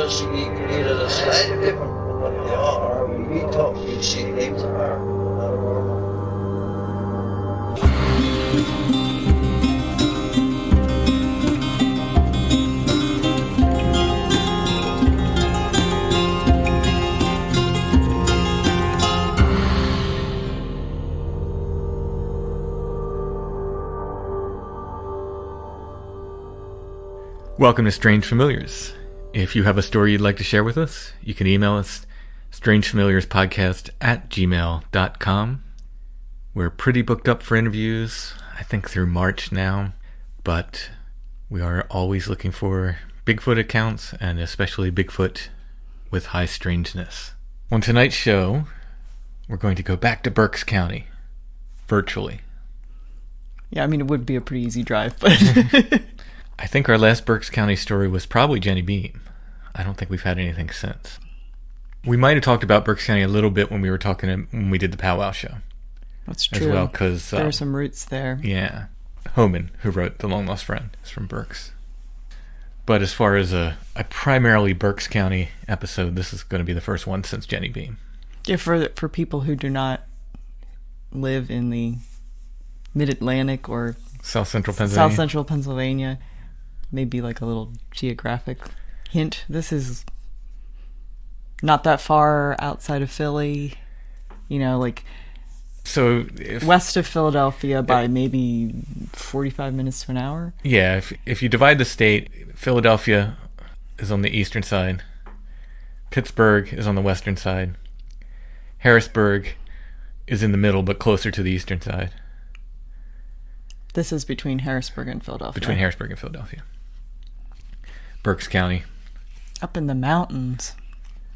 just needed a slightly different from what they are. We thought we'd see things that are normal. Welcome to Strange Familiars. If you have a story you'd like to share with us, you can email us strangefamiliarspodcast@gmail.com. We're pretty booked up for interviews, I think through March now, but we are always looking for Bigfoot accounts, and especially Bigfoot with high strangeness. On tonight's show, we're going to go back to Berks County, virtually. Yeah, I mean, it would be a pretty easy drive, but... I think our last Berks County story was probably Jenny Beam. I don't think we've had anything since. We might have talked about Berks County a little bit when we did the powwow show. That's true. As well, because... there are some roots there. Yeah. Homan, who wrote The Long Lost Friend, is from Berks. But as far as a primarily Berks County episode, this is going to be the first one since Jenny Beam. Yeah, for people who do not live in the Mid-Atlantic or... South Central Pennsylvania. Maybe like a little geographic hint. This is not that far outside of Philly, like so west of Philadelphia by maybe 45 minutes to an hour. Yeah, if you divide the state, Philadelphia is on the eastern side, Pittsburgh is on the western side, Harrisburg is in the middle but closer to the eastern side. This is between Harrisburg and Philadelphia. Between Harrisburg and Philadelphia. Berks County. Up in the mountains.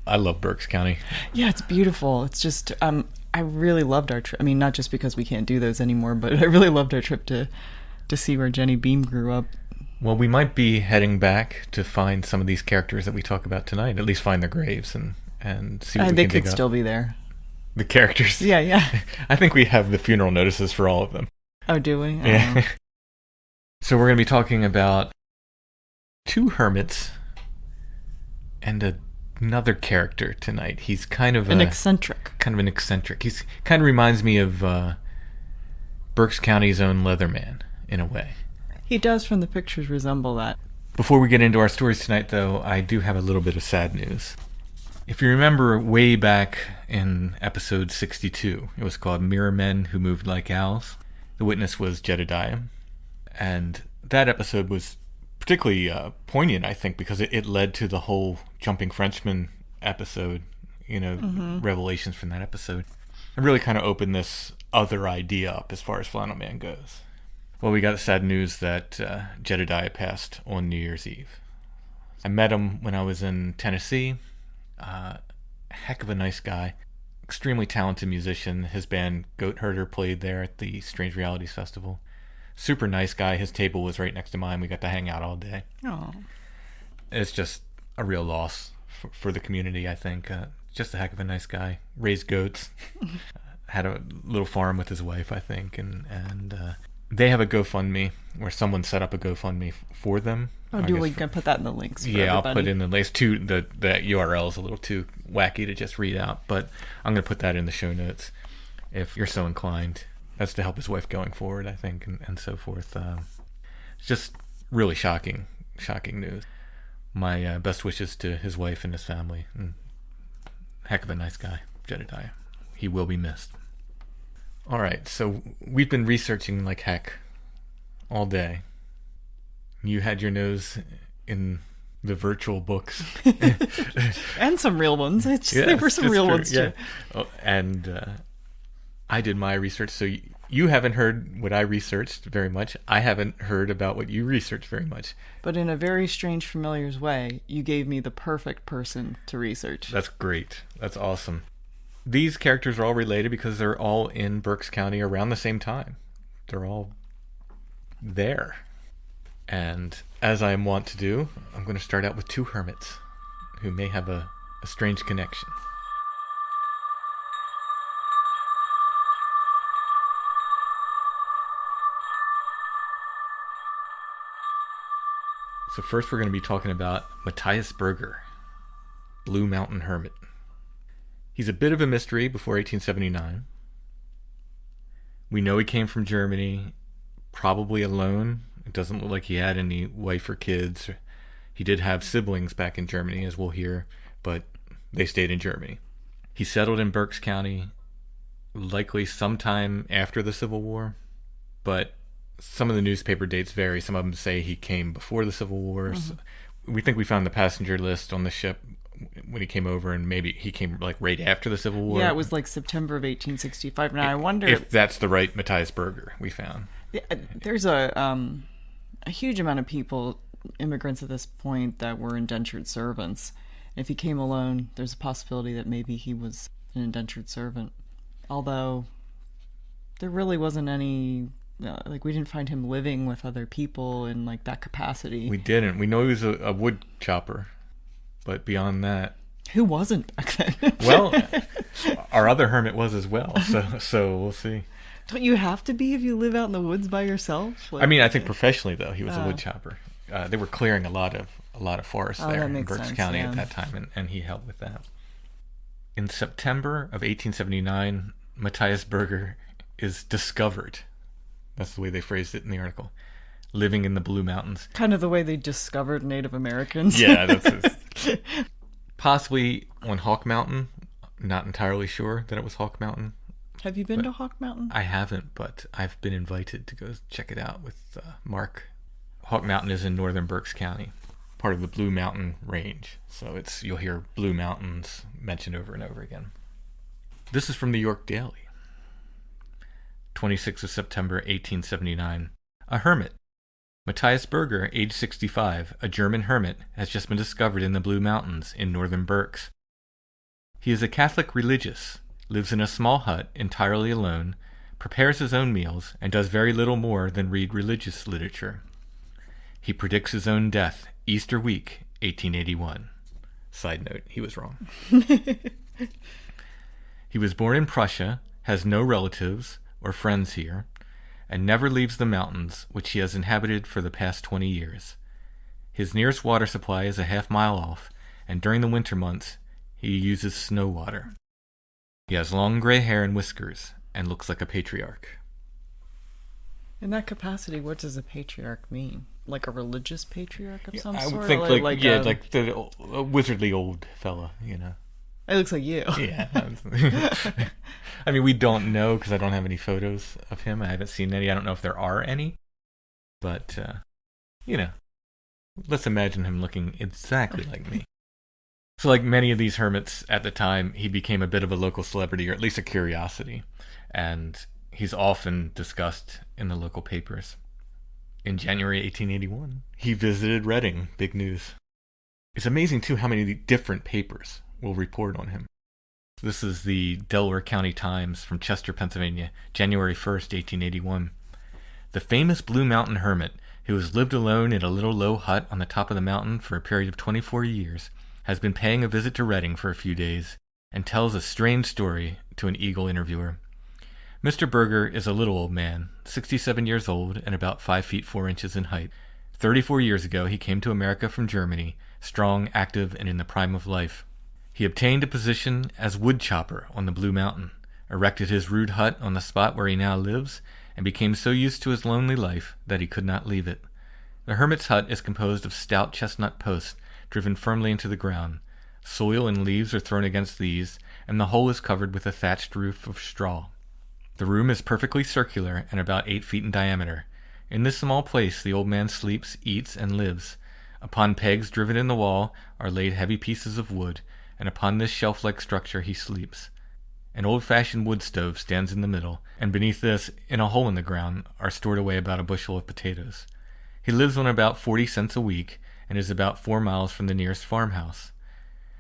I love Berks County. Yeah, it's beautiful. It's just, I really loved our trip. I mean, not just because we can't do those anymore, but I really loved our trip to see where Jenny Beam grew up. Well, we might be heading back to find some of these characters that we talk about tonight. At least find their graves and see what we can dig up. They could still be there. The characters? Yeah. I think we have the funeral notices for all of them. Oh, do we? Yeah. So we're going to be talking about two hermits and another character tonight. He's kind of an eccentric. He's kind of reminds me of Berks County's own Leatherman, in a way. He does, from the pictures, resemble that. Before we get into our stories tonight, though, I do have a little bit of sad news. If you remember way back in episode 62, it was called Mirror Men Who Moved Like Owls. The witness was Jedidiah, and that episode was particularly poignant, I think, because it led to the whole Jumping Frenchman episode, revelations from that episode. It really kind of opened this other idea up as far as Flannel Man goes. Well, we got the sad news that Jedidiah passed on New Year's Eve. I met him when I was in Tennessee. Heck of a nice guy. Extremely talented musician. His band Goat Herder played there at the Strange Realities Festival. Super nice guy. His table was right next to mine. We got to hang out all day. Oh, it's just a real loss for the community, I think. Just a heck of a nice guy. Raised goats. Had a little farm with his wife, I think, and they have a GoFundMe where someone set up a GoFundMe for them. Oh, we can put that in the links for everybody? I'll put in the links. The URL is a little too wacky to just read out, but I'm going to put that in the show notes if you're so inclined. That's to help his wife going forward, I think, and so forth. It's just really shocking news. My best wishes to his wife and his family. And heck of a nice guy, Jedidiah. He will be missed. All right, so we've been researching like heck all day. You had your nose in the virtual books. And some real ones. There were some real ones, too. Oh, and I did my research, so you haven't heard what I researched very much. I haven't heard about what you researched very much. But in a very Strange Familiars way, you gave me the perfect person to research. That's great. That's awesome. These characters are all related because they're all in Berks County around the same time. They're all there. And as I am wont to do, I'm going to start out with two hermits who may have a strange connection. So first we're going to be talking about Mathias Berger. Blue Mountain Hermit. He's a bit of a mystery before 1879. We know he came from Germany, probably alone. It doesn't look like he had any wife or kids. He did have siblings back in Germany, as we'll hear, but they stayed in Germany. He settled in Berks County, likely sometime after the Civil War, but some of the newspaper dates vary. Some of them say he came before the Civil War. Mm-hmm. So we think we found the passenger list on the ship when he came over, and maybe he came like right after the Civil War. Yeah, it was like September of 1865. Now I wonder if that's the right Matthias Berger we found. Yeah, there's a huge amount of people, immigrants at this point, that were indentured servants. If he came alone, there's a possibility that maybe he was an indentured servant. Although there really wasn't any, we didn't find him living with other people in like that capacity. We didn't. We know he was a wood chopper, but beyond that, who wasn't back then? Well, our other hermit was as well. So we'll see. Don't you have to be if you live out in the woods by yourself? I mean, I think professionally though, he was a wood chopper. They were clearing a lot of forest there in Berks County at that time, and he helped with that. In September of 1879, Matthias Berger is discovered. That's the way they phrased it in the article. Living in the Blue Mountains. Kind of the way they discovered Native Americans. Yeah, that's possibly on Hawk Mountain. Not entirely sure that it was Hawk Mountain. Have you been to Hawk Mountain? I haven't, but I've been invited to go check it out with Mark. Hawk Mountain is in northern Berks County, part of the Blue Mountain Range. So you'll hear Blue Mountains mentioned over and over again. This is from New York Daily. 26th of September, 1879. A hermit. Matthias Berger, age 65, a German hermit, has just been discovered in the Blue Mountains in northern Berks. He is a Catholic religious, lives in a small hut entirely alone, prepares his own meals, and does very little more than read religious literature. He predicts his own death, Easter week, 1881. Side note, he was wrong. He was born in Prussia, has no relatives or friends here, and never leaves the mountains, which he has inhabited for the past 20 years. His nearest water supply is a half-mile off, and during the winter months, he uses snow water. He has long gray hair and whiskers, and looks like a patriarch. In that capacity, what does a patriarch mean? Like a religious patriarch of some sort? I would think like the wizardly old fella, you know. It looks like you. Yeah. I mean, we don't know because I don't have any photos of him. I haven't seen any. I don't know if there are any. But, let's imagine him looking exactly like me. So like many of these hermits at the time, he became a bit of a local celebrity, or at least a curiosity. And he's often discussed in the local papers. In January 1881, he visited Reading. Big news. It's amazing, too, how many different papers will report on him. This is the Delaware County Times from Chester, Pennsylvania, January 1st, 1881. The famous Blue Mountain Hermit, who has lived alone in a little low hut on the top of the mountain for a period of 24 years, has been paying a visit to Reading for a few days, and tells a strange story to an eagle interviewer. Mr. Berger is a little old man, 67 years old and about 5 feet 4 inches in height. 34 years ago he came to America from Germany, strong, active, and in the prime of life. He obtained a position as wood chopper on the Blue Mountain, erected his rude hut on the spot where he now lives, and became so used to his lonely life that he could not leave it. The hermit's hut is composed of stout chestnut posts driven firmly into the ground. Soil and leaves are thrown against these, and the whole is covered with a thatched roof of straw. The room is perfectly circular and about 8 feet in diameter. In this small place the old man sleeps, eats, and lives. Upon pegs driven in the wall are laid heavy pieces of wood, and upon this shelf-like structure he sleeps. An old-fashioned wood stove stands in the middle, and beneath this, in a hole in the ground, are stored away about a bushel of potatoes. He lives on about 40 cents a week, and is about 4 miles from the nearest farmhouse.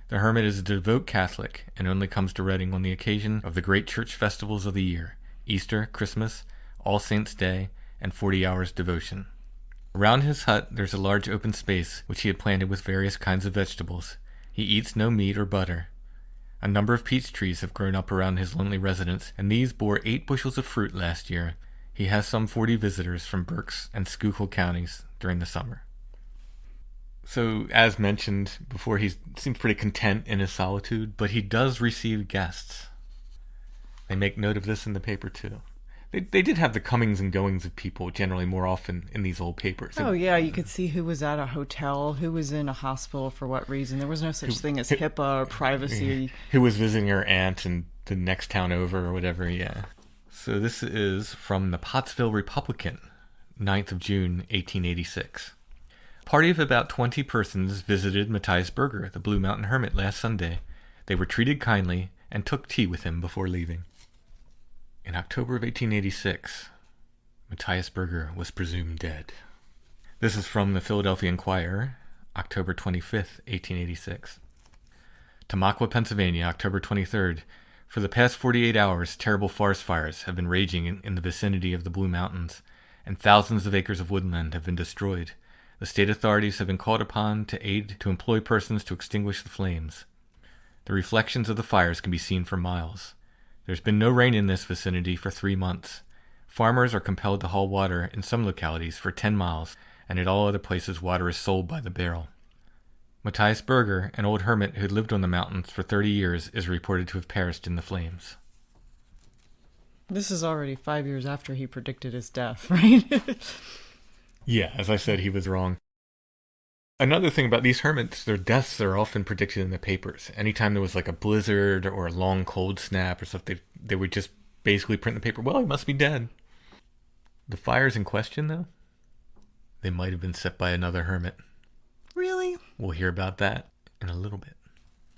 The hermit is a devout Catholic, and only comes to Reading on the occasion of the great church festivals of the year, Easter, Christmas, All Saints' Day, and 40 hours devotion. Around his hut there's a large open space, which he had planted with various kinds of vegetables. He eats no meat or butter. A number of peach trees have grown up around his lonely residence, and these bore 8 bushels of fruit last year. He has some 40 visitors from Berks and Schuylkill counties during the summer. So, as mentioned before, he seems pretty content in his solitude, but he does receive guests. They make note of this in the paper, too. They did have the comings and goings of people generally more often in these old papers. Oh, yeah, you could see who was at a hotel, who was in a hospital for what reason. There was no such thing as HIPAA or privacy. Who was visiting her aunt in the next town over or whatever, yeah. So this is from the Pottsville Republican, 9th of June, 1886. A party of about 20 persons visited Matthias Berger, the Blue Mountain Hermit, last Sunday. They were treated kindly and took tea with him before leaving. In October of 1886, Matthias Berger was presumed dead. This is from the Philadelphia Inquirer, October 25th, 1886. Tamaqua, Pennsylvania, October 23rd. For the past 48 hours, terrible forest fires have been raging in the vicinity of the Blue Mountains, and thousands of acres of woodland have been destroyed. The state authorities have been called upon to employ persons to extinguish the flames. The reflections of the fires can be seen for miles. There's been no rain in this vicinity for 3 months. Farmers are compelled to haul water in some localities for 10 miles, and at all other places water is sold by the barrel. Mathias Berger, an old hermit who had lived on the mountains for 30 years, is reported to have perished in the flames. This is already 5 years after he predicted his death, right? Yeah, as I said, he was wrong. Another thing about these hermits, their deaths are often predicted in the papers. Anytime there was like a blizzard or a long cold snap or something, they would just basically print in the paper, well, he must be dead. The fires in question, though, they might have been set by another hermit. Really? We'll hear about that in a little bit.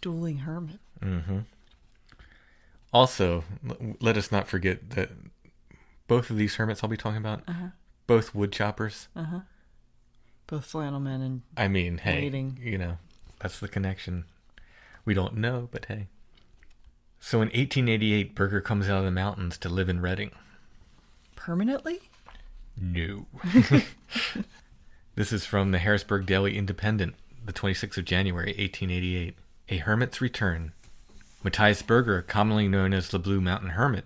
Dueling hermit. Mm-hmm. Also, let us not forget that both of these hermits I'll be talking about, both wood choppers. Both flannel men and I mean, hey, waiting. That's the connection. We don't know, but hey. So in 1888, Berger comes out of the mountains to live in Reading. Permanently? No. This is from the Harrisburg Daily Independent, the 26th of January, 1888. A Hermit's Return. Matthias Berger, commonly known as the Blue Mountain Hermit,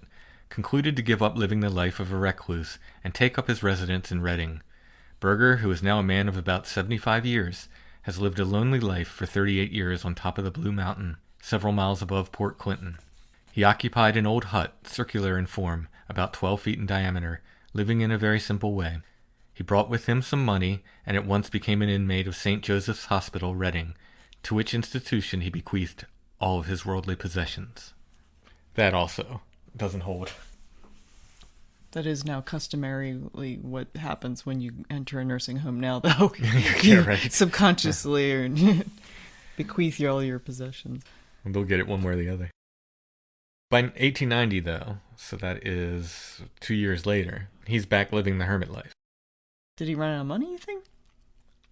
concluded to give up living the life of a recluse and take up his residence in Reading. Berger, who is now a man of about 75 years, has lived a lonely life for 38 years on top of the Blue Mountain, several miles above Port Clinton. He occupied an old hut, circular in form, about 12 feet in diameter, living in a very simple way. He brought with him some money, and at once became an inmate of St. Joseph's Hospital, Reading, to which institution he bequeathed all of his worldly possessions. That also doesn't hold. That is now customarily what happens when you enter a nursing home now, though. Yeah, right. Subconsciously or bequeath all your possessions. And they'll get it one way or the other. By 1890, though, so that is 2 years later, he's back living the hermit life. Did he run out of money, you think?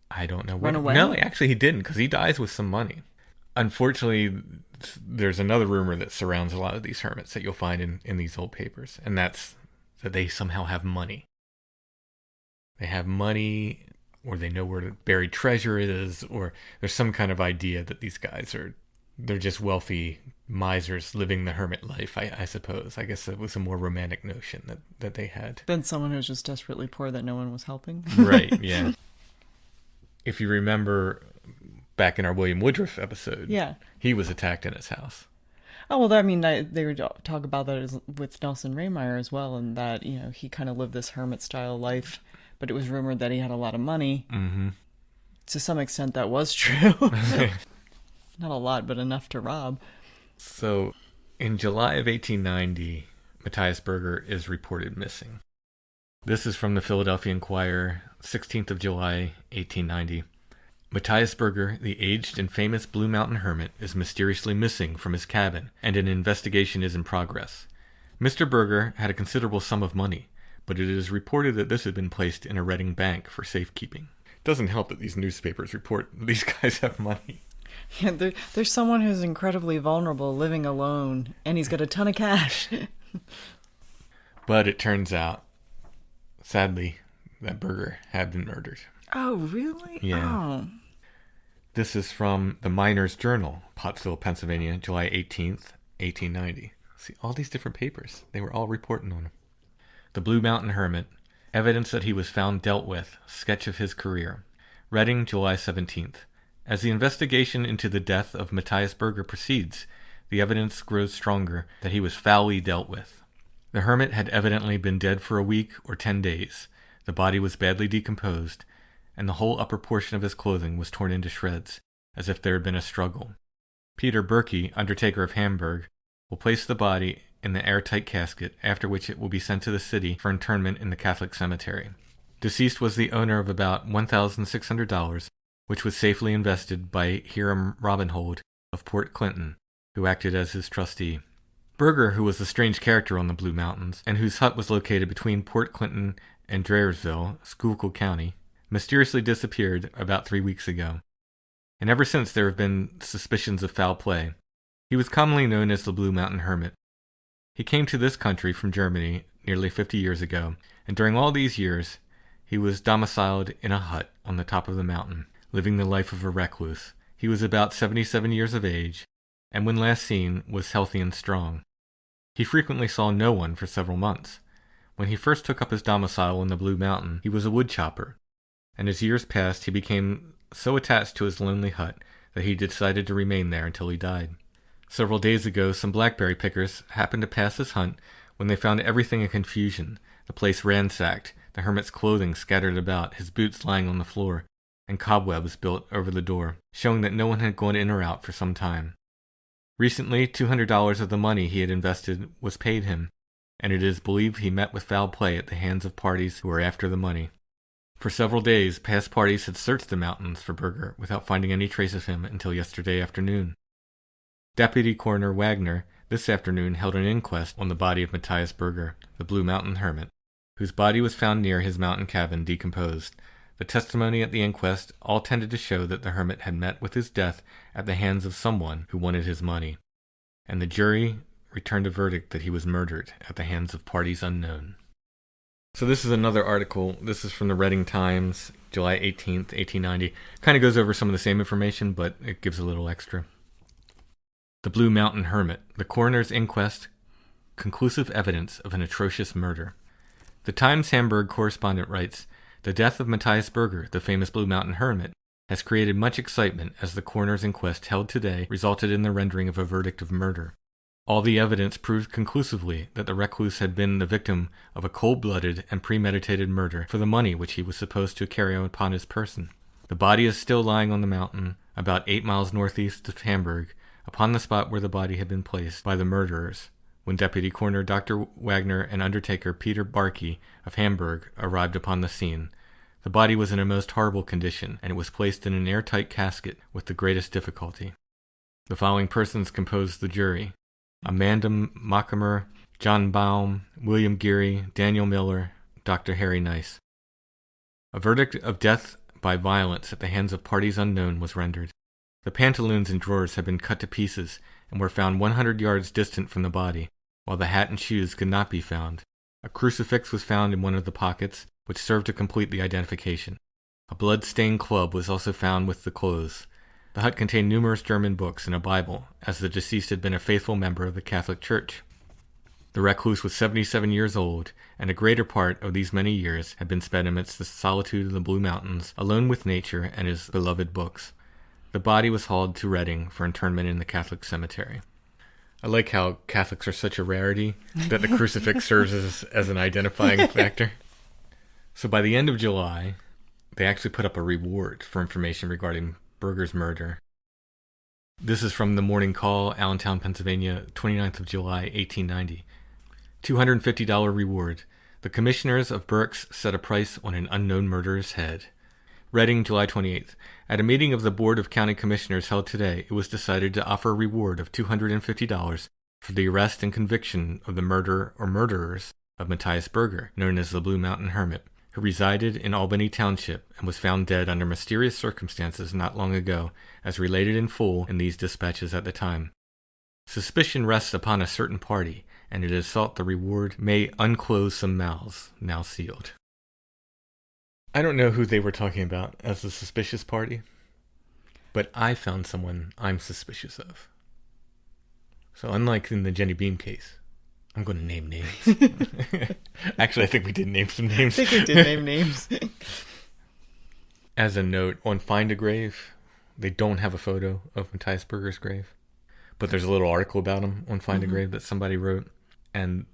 I don't know. Run away? No, actually he didn't, because he dies with some money. Unfortunately, there's another rumor that surrounds a lot of these hermits that you'll find in these old papers, and that's that they somehow have money. They have money, or they know where the buried treasure is, or there's some kind of idea that these guys they're just wealthy misers living the hermit life, I suppose. I guess it was a more romantic notion that they had. Than someone who's just desperately poor that no one was helping. Right, yeah. If you remember back in our William Woodruff episode, yeah, he was attacked in his house. Oh, well, I mean, they would talk about that with Nelson Raymeyer as well, and that, he kind of lived this hermit-style life, but it was rumored that he had a lot of money. Mm-hmm. To some extent, that was true. Not a lot, but enough to rob. So, in July of 1890, Matthias Berger is reported missing. This is from the Philadelphia Inquirer, 16th of July, 1890. Matthias Berger, the aged and famous Blue Mountain Hermit, is mysteriously missing from his cabin, and an investigation is in progress. Mr. Berger had a considerable sum of money, but it is reported that this had been placed in a Reading bank for safekeeping. It doesn't help that these newspapers report that these guys have money. Yeah, there's someone who's incredibly vulnerable, living alone, and he's got a ton of cash. But it turns out, sadly, that Berger had been murdered. Oh, really? Yeah. Oh. This is from the Miners Journal, Pottsville, Pennsylvania, July 18th, 1890. See, all these different papers. They were all reporting on him. The Blue Mountain Hermit. Evidence that he was found dealt with. Sketch of his career. Reading, July 17th. As the investigation into the death of Matthias Berger proceeds, the evidence grows stronger that he was foully dealt with. The hermit had evidently been dead for a week or 10 days. The body was badly decomposed, and the whole upper portion of his clothing was torn into shreds, as if there had been a struggle. Peter Berkey, undertaker of Hamburg, will place the body in the airtight casket, after which it will be sent to the city for internment in the Catholic cemetery. Deceased was the owner of about $1,600, which was safely invested by Hiram Robinhold of Port Clinton, who acted as his trustee. Berger, who was a strange character on the Blue Mountains, and whose hut was located between Port Clinton and Dryersville, Schuylkill County, mysteriously disappeared about 3 weeks ago. And ever since there have been suspicions of foul play. He was commonly known as the Blue Mountain Hermit. He came to this country from Germany nearly 50 years ago, and during all these years, he was domiciled in a hut on the top of the mountain, living the life of a recluse. He was about 77 years of age, and when last seen, was healthy and strong. He frequently saw no one for several months. When he first took up his domicile in the Blue Mountain, he was a wood chopper, and as years passed, he became so attached to his lonely hut that he decided to remain there until he died. Several days ago, some blackberry pickers happened to pass his hut when they found everything in confusion, the place ransacked, the hermit's clothing scattered about, his boots lying on the floor, and cobwebs built over the door, showing that no one had gone in or out for some time. Recently, $200 of the money he had invested was paid him, and it is believed he met with foul play at the hands of parties who were after the money. For several days, past parties had searched the mountains for Berger without finding any trace of him until yesterday afternoon. Deputy Coroner Wagner this afternoon held an inquest on the body of Mathias Berger, the Blue Mountain Hermit, whose body was found near his mountain cabin decomposed. The testimony at the inquest all tended to show that the hermit had met with his death at the hands of someone who wanted his money, and the jury returned a verdict that he was murdered at the hands of parties unknown. So this is another article. This is from the Reading Times, July 18th, 1890. Kind of goes over some of the same information, but it gives a little extra. The Blue Mountain Hermit, the coroner's inquest, conclusive evidence of an atrocious murder. The Times Hamburg correspondent writes, "The death of Matthias Berger, the famous Blue Mountain Hermit, has created much excitement as the coroner's inquest held today resulted in the rendering of a verdict of murder. All the evidence proved conclusively that the recluse had been the victim of a cold-blooded and premeditated murder for the money which he was supposed to carry upon his person. The body is still lying on the mountain, about 8 miles northeast of Hamburg, upon the spot where the body had been placed by the murderers, when Deputy Coroner Dr. Wagner and Undertaker Peter Berkey of Hamburg arrived upon the scene. The body was in a most horrible condition, and it was placed in an airtight casket with the greatest difficulty. The following persons composed the jury: Amanda Mockamer, John Baum, William Geary, Daniel Miller, Dr. Harry Nice. A verdict of death by violence at the hands of parties unknown was rendered. The pantaloons and drawers had been cut to pieces and were found 100 yards distant from the body, while the hat and shoes could not be found. A crucifix was found in one of the pockets, which served to complete the identification. A blood-stained club was also found with the clothes. The hut contained numerous German books and a Bible, as the deceased had been a faithful member of the Catholic Church. The recluse was 77 years old, and a greater part of these many years had been spent amidst the solitude of the Blue Mountains, alone with nature and his beloved books. The body was hauled to Reading for internment in the Catholic cemetery. I like how Catholics are such a rarity that the crucifix serves as an identifying factor. So by the end of July, they actually put up a reward for information regarding Berger's murder. This is from the Morning Call, Allentown, Pennsylvania, 29th of July, 1890. $250 reward. The commissioners of Berks set a price on an unknown murderer's head. Reading, July 28th. At a meeting of the Board of County Commissioners held today, it was decided to offer a reward of $250 for the arrest and conviction of the murderer or murderers of Matthias Berger, known as the Blue Mountain Hermit, who resided in Albany Township and was found dead under mysterious circumstances not long ago, as related in full in these dispatches at the time. Suspicion rests upon a certain party, and it is thought the reward may unclose some mouths now sealed. I don't know who they were talking about as the suspicious party, but I found someone I'm suspicious of. So unlike in the Jenny Beam case, I'm going to name names. Actually, I think we did name some names. I think we did name names. As a note, on Find a Grave, they don't have a photo of Matthias Berger's grave, but there's a little article about him on Find a Grave that somebody wrote, and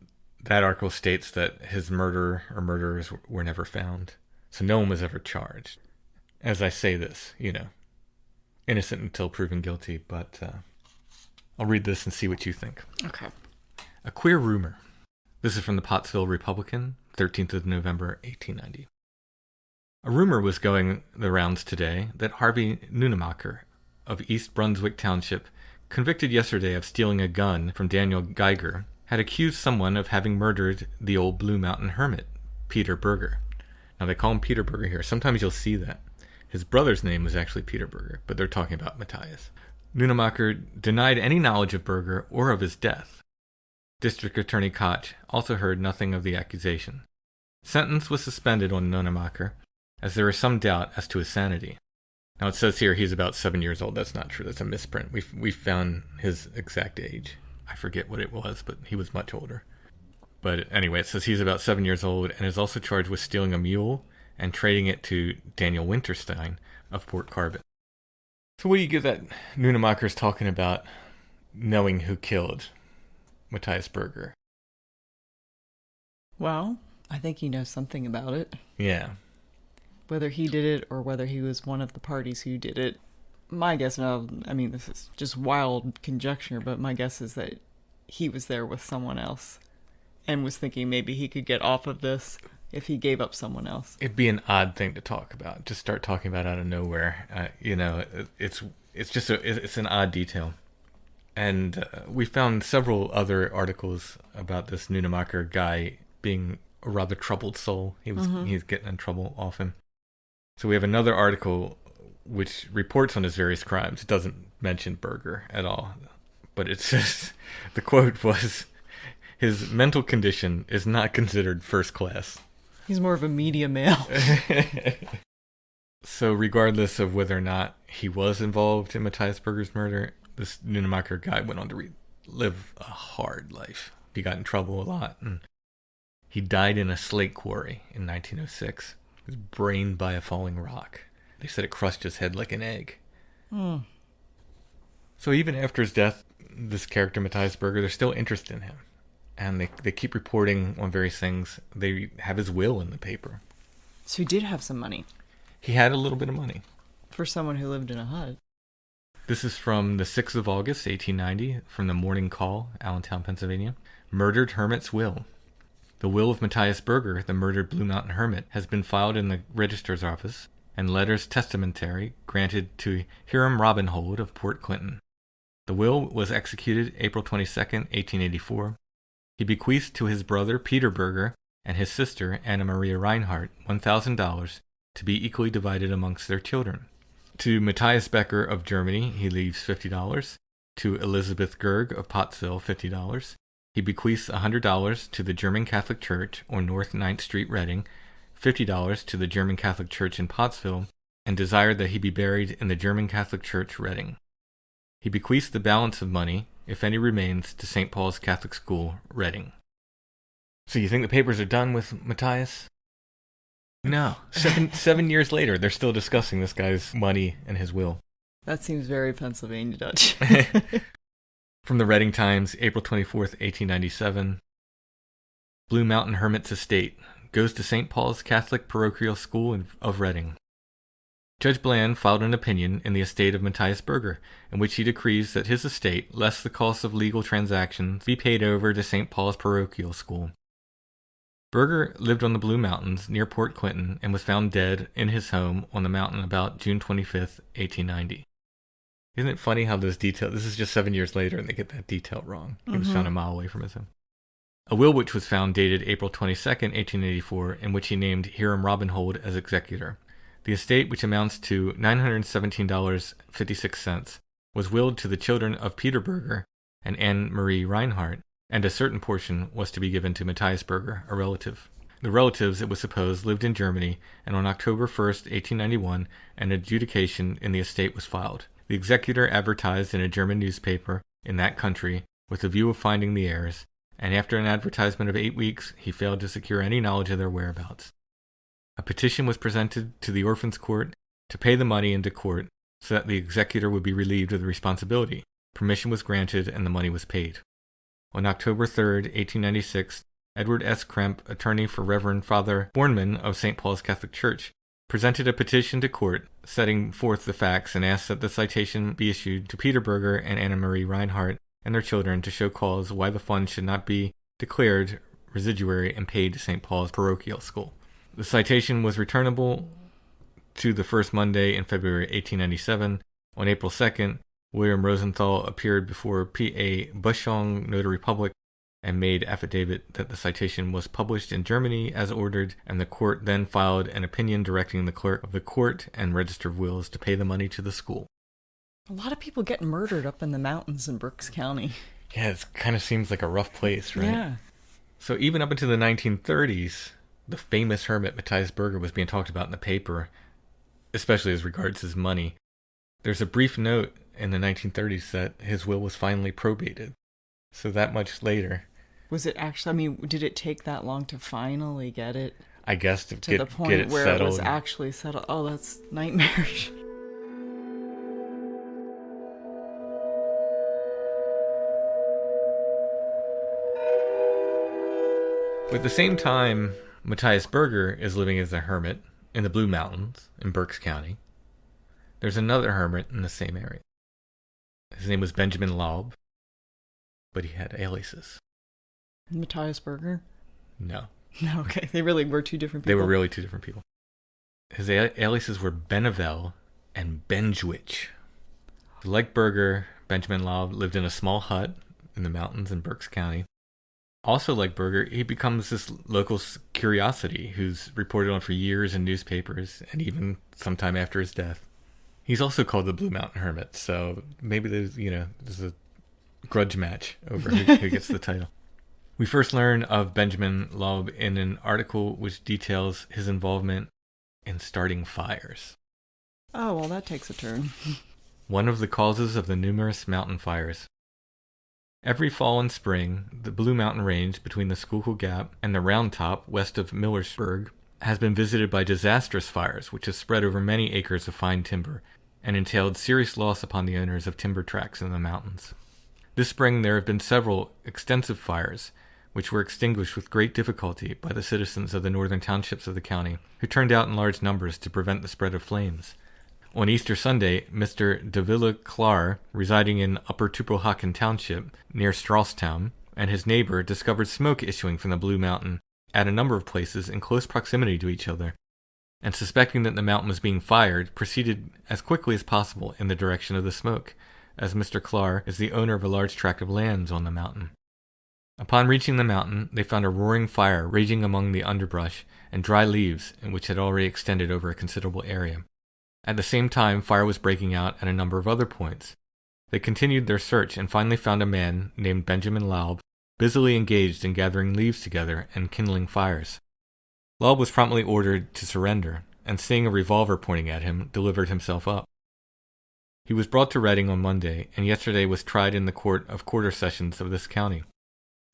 that article states that his murderer or murderers were never found, so no one was ever charged. As I say this, innocent until proven guilty, but I'll read this and see what you think. Okay. A queer rumor. This is from the Pottsville Republican, 13th of November, 1890. A rumor was going the rounds today that Harvey Nunemacher of East Brunswick Township, convicted yesterday of stealing a gun from Daniel Geiger, had accused someone of having murdered the old Blue Mountain Hermit, Peter Berger. Now they call him Peter Berger here. Sometimes you'll see that. His brother's name was actually Peter Berger, but they're talking about Matthias. Nunemacher denied any knowledge of Berger or of his death. District Attorney Koch also heard nothing of the accusation. Sentence was suspended on Nunemacher, as there is some doubt as to his sanity. Now it says here he's about 7 years old. That's not true. That's a misprint. We found his exact age. I forget what it was, but he was much older. But anyway, it says he's about 7 years old and is also charged with stealing a mule and trading it to Daniel Winterstein of Port Carbon. So what do you get that Nunemacher's talking about knowing who killed Matthias Berger? Well, I think he knows something about it. Yeah. Whether he did it or whether he was one of the parties who did it. My guess now, I mean, this is just wild conjecture, but my guess is that he was there with someone else and was thinking maybe he could get off of this if he gave up someone else. It'd be an odd thing to talk about. Just start talking about out of nowhere. It's an odd detail. And we found several other articles about this Nunemacher guy being a rather troubled soul. He's getting in trouble often. So we have another article which reports on his various crimes. It doesn't mention Berger at all. But it says, the quote was, his mental condition is not considered first class. He's more of a media male. So regardless of whether or not he was involved in Matthias Berger's murder, this Nunemacher guy went on to live a hard life. He got in trouble a lot, and he died in a slate quarry in 1906. He was brained by a falling rock. They said it crushed his head like an egg. Mm. So even after his death, this character, Matthias Berger, they're still interested in him. And they keep reporting on various things. They have his will in the paper. So he did have some money. He had a little bit of money. For someone who lived in a hut. This is from the 6th of August, 1890, from the Morning Call, Allentown, Pennsylvania. Murdered Hermit's Will. The will of Matthias Berger, the murdered Blue Mountain Hermit, has been filed in the registrar's office, and letters testamentary granted to Hiram Robinhold of Port Clinton. The will was executed April 22nd, 1884. He bequeathed to his brother Peter Berger and his sister Anna Maria Reinhardt $1,000 to be equally divided amongst their children. To Matthias Berger of Germany, he leaves $50. To Elizabeth Gerg of Pottsville, $50. He bequeaths $100 to the German Catholic Church on North 9th Street, Reading, $50 to the German Catholic Church in Pottsville, and desired that he be buried in the German Catholic Church, Reading. He bequeaths the balance of money, if any remains, to St. Paul's Catholic School, Reading. So you think the papers are done with Matthias? No. 7 years later, they're still discussing this guy's money and his will. That seems very Pennsylvania Dutch. From the Reading Times, April 24th, 1897. Blue Mountain Hermit's estate goes to St. Paul's Catholic Parochial School of Reading. Judge Bland filed an opinion in the estate of Matthias Berger, in which he decrees that his estate, less the cost of legal transactions, be paid over to St. Paul's Parochial School. Berger lived on the Blue Mountains near Port Clinton and was found dead in his home on the mountain about June 25th, 1890. Isn't it funny how this is just 7 years later and they get that detail wrong. He was found a mile away from his home. A will which was found dated April 22nd, 1884, in which he named Hiram Robinhold as executor. The estate, which amounts to $917.56, was willed to the children of Peter Berger and Anne Marie Reinhardt, and a certain portion was to be given to Matthias Berger, a relative. The relatives, it was supposed, lived in Germany, and on October 1st, 1891, an adjudication in the estate was filed. The executor advertised in a German newspaper in that country with the view of finding the heirs, and after an advertisement of 8 weeks, he failed to secure any knowledge of their whereabouts. A petition was presented to the Orphans' Court, to pay the money into court so that the executor would be relieved of the responsibility. Permission was granted and the money was paid. On October 3rd, 1896, Edward S. Kremp, attorney for Reverend Father Bornman of St. Paul's Catholic Church, presented a petition to court setting forth the facts and asked that the citation be issued to Peter Berger and Anna Marie Reinhardt and their children to show cause why the funds should not be declared residuary and paid to St. Paul's parochial school. The citation was returnable to the first Monday in February 1897. On April 2nd, William Rosenthal appeared before P.A. Buschong, notary public, and made affidavit that the citation was published in Germany as ordered, and the court then filed an opinion directing the clerk of the court and register of wills to pay the money to the school. A lot of people get murdered up in the mountains in Berks County. Yeah, it kind of seems like a rough place, right? Yeah. So even up into the 1930s, the famous hermit Matthias Berger was being talked about in the paper, especially as regards his money. There's a brief note in the 1930s that his will was finally probated. So that much later. Was it actually, I mean, did it take that long to finally get it? I guess to the point get it where settled. it was actually settled. Oh, that's nightmarish. But at the same time, Matthias Berger is living as a hermit in the Blue Mountains in Berks County. There's another hermit in the same area. His name was Benjamin Laub, but he had aliases. Matthias Berger? No. No, okay. They really were two different people. They were really two different people. His aliases were Benevel and Benjwich. Like Berger, Benjamin Laub lived in a small hut in the mountains in Berks County. Also like Berger, he becomes this local curiosity who's reported on for years in newspapers and even sometime after his death. He's also called the Blue Mountain Hermit, so maybe there's a grudge match over who gets the title. We first learn of Benjamin Laub in an article which details his involvement in starting fires. Oh, well, that takes a turn. One of the causes of the numerous mountain fires. Every fall and spring, the Blue Mountain Range between the Schuylkill Gap and the Round Top west of Millersburg has been visited by disastrous fires which have spread over many acres of fine timber and entailed serious loss upon the owners of timber tracts in the mountains. This spring there have been several extensive fires which were extinguished with great difficulty by the citizens of the northern townships of the county, who turned out in large numbers to prevent the spread of flames. On Easter Sunday, Mr. de Villa Clar, residing in Upper Tupelhocken Township, near Strasstown, and his neighbor discovered smoke issuing from the Blue Mountain at a number of places in close proximity to each other, and suspecting that the mountain was being fired, proceeded as quickly as possible in the direction of the smoke, as Mr. Clar is the owner of a large tract of lands on the mountain. Upon reaching the mountain, they found a roaring fire raging among the underbrush and dry leaves, in which had already extended over a considerable area. At the same time, fire was breaking out at a number of other points. They continued their search and finally found a man named Benjamin Laub busily engaged in gathering leaves together and kindling fires. Laub was promptly ordered to surrender, and seeing a revolver pointing at him, delivered himself up. He was brought to Reading on Monday, and yesterday was tried in the Court of Quarter Sessions of this county.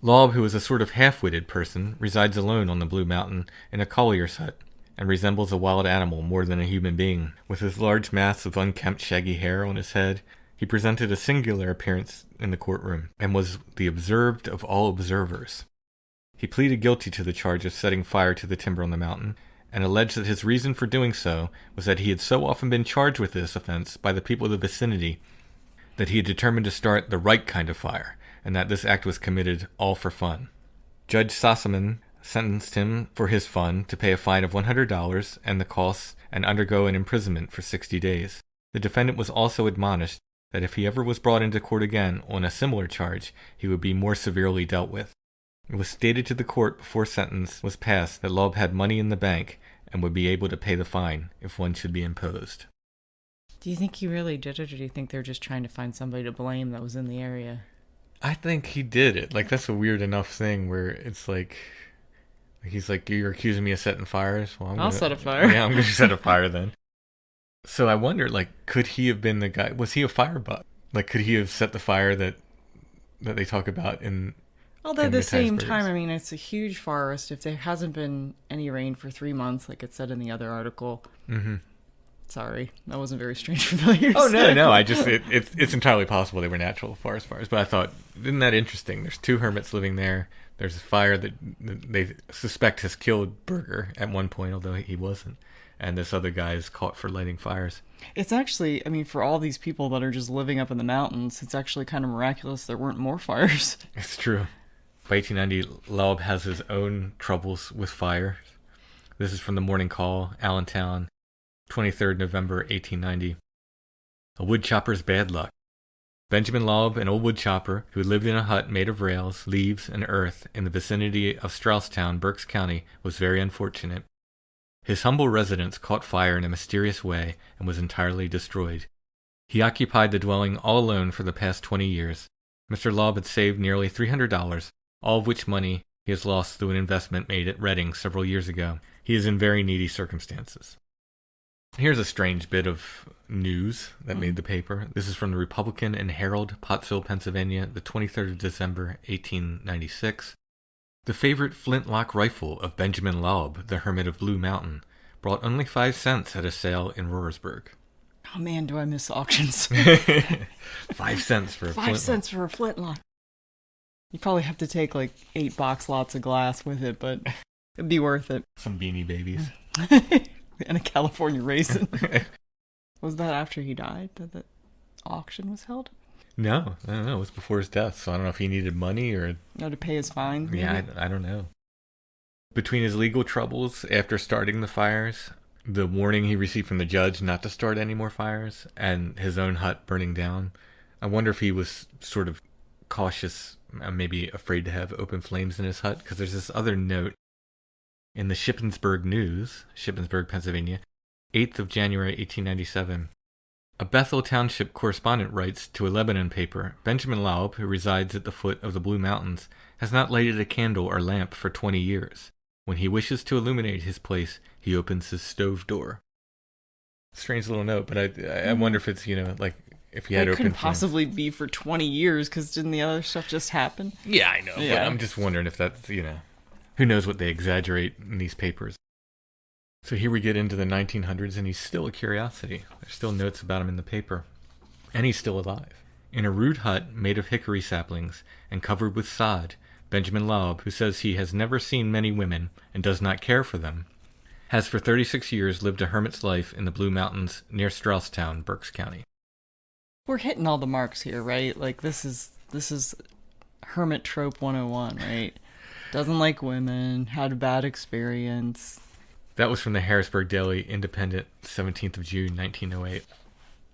Laub, who is a sort of half-witted person, resides alone on the Blue Mountain in a collier's hut, and resembles a wild animal more than a human being. With his large mass of unkempt shaggy hair on his head, he presented a singular appearance in the courtroom, and was the observed of all observers. He pleaded guilty to the charge of setting fire to the timber on the mountain, and alleged that his reason for doing so was that he had so often been charged with this offense by the people of the vicinity that he had determined to start the right kind of fire, and that this act was committed all for fun. Judge Sossaman sentenced him for his fun to pay a fine of $100 and the costs and undergo an imprisonment for 60 days. The defendant was also admonished that if he ever was brought into court again on a similar charge, he would be more severely dealt with. It was stated to the court before sentence was passed that Laub had money in the bank and would be able to pay the fine if one should be imposed. Do you think he really did it, or do you think they're just trying to find somebody to blame that was in the area? I think he did it. Like, that's a weird enough thing where it's like, he's like, you're accusing me of setting fires? Well, I'll set a fire. Yeah, I'm going to set a fire then. So I wonder, like, could he have been the guy? Was he a firebug? Like, could he have set the fire that they talk about in... Although at the same time, I mean, it's a huge forest. If there hasn't been any rain for 3 months, like it said in the other article, mm-hmm. Sorry, that wasn't very strange familiars. Oh, no. It's entirely possible they were natural forest fires. But I thought, isn't that interesting? There's 2 hermits living there. There's a fire that they suspect has killed Berger at one point, although he wasn't. And this other guy is caught for lighting fires. It's actually, I mean, for all these people that are just living up in the mountains, it's actually kind of miraculous there weren't more fires. It's true. By 1890, Laub has his own troubles with fire. This is from the Morning Call, Allentown, 23rd November 1890. A woodchopper's bad luck. Benjamin Laub, an old woodchopper who lived in a hut made of rails, leaves, and earth in the vicinity of Strausstown, Berks County, was very unfortunate. His humble residence caught fire in a mysterious way and was entirely destroyed. He occupied the dwelling all alone for the past 20 years. Mr. Laub had saved nearly $300, all of which money he has lost through an investment made at Reading several years ago. He is in very needy circumstances. Here's a strange bit of news that made the paper. This is from the Republican and Herald, Pottsville, Pennsylvania, the 23rd of December, 1896. The favorite flintlock rifle of Benjamin Laub, the Hermit of Blue Mountain, brought only 5 cents at a sale in Roarsburg. Oh man, do I miss auctions. 5 cents for a 5 cents for a flintlock. You probably have to take like 8 box lots of glass with it, but it'd be worth it. Some Beanie Babies. And a California raisin. Was that after he died that the auction was held? No, I don't know. It was before his death, so I don't know if he needed money or... No, to pay his fine? Maybe? Yeah, I don't know. Between his legal troubles after starting the fires, the warning he received from the judge not to start any more fires, and his own hut burning down, I wonder if he was sort of cautious, maybe afraid to have open flames in his hut, because there's this other note in the Shippensburg News, Shippensburg, Pennsylvania, 8th of January, 1897. A Bethel Township correspondent writes to a Lebanon paper, Benjamin Laub, who resides at the foot of the Blue Mountains, has not lighted a candle or lamp for 20 years. When he wishes to illuminate his place, he opens his stove door. Strange little note, but I wonder if it's, like, if he had open flames. It couldn't possibly be for 20 years, because didn't the other stuff just happen? Yeah, I know, but I'm just wondering if that's, who knows what they exaggerate in these papers. So here we get into the 1900s, and he's still a curiosity. There's still notes about him in the paper. And he's still alive. In a rude hut made of hickory saplings and covered with sod, Benjamin Laub, who says he has never seen many women and does not care for them, has for 36 years lived a hermit's life in the Blue Mountains near Strausstown, Berks County. We're hitting all the marks here, right? Like, this is Hermit Trope 101, right? Doesn't like women, had a bad experience. That was from the Harrisburg Daily Independent, 17th of June, 1908.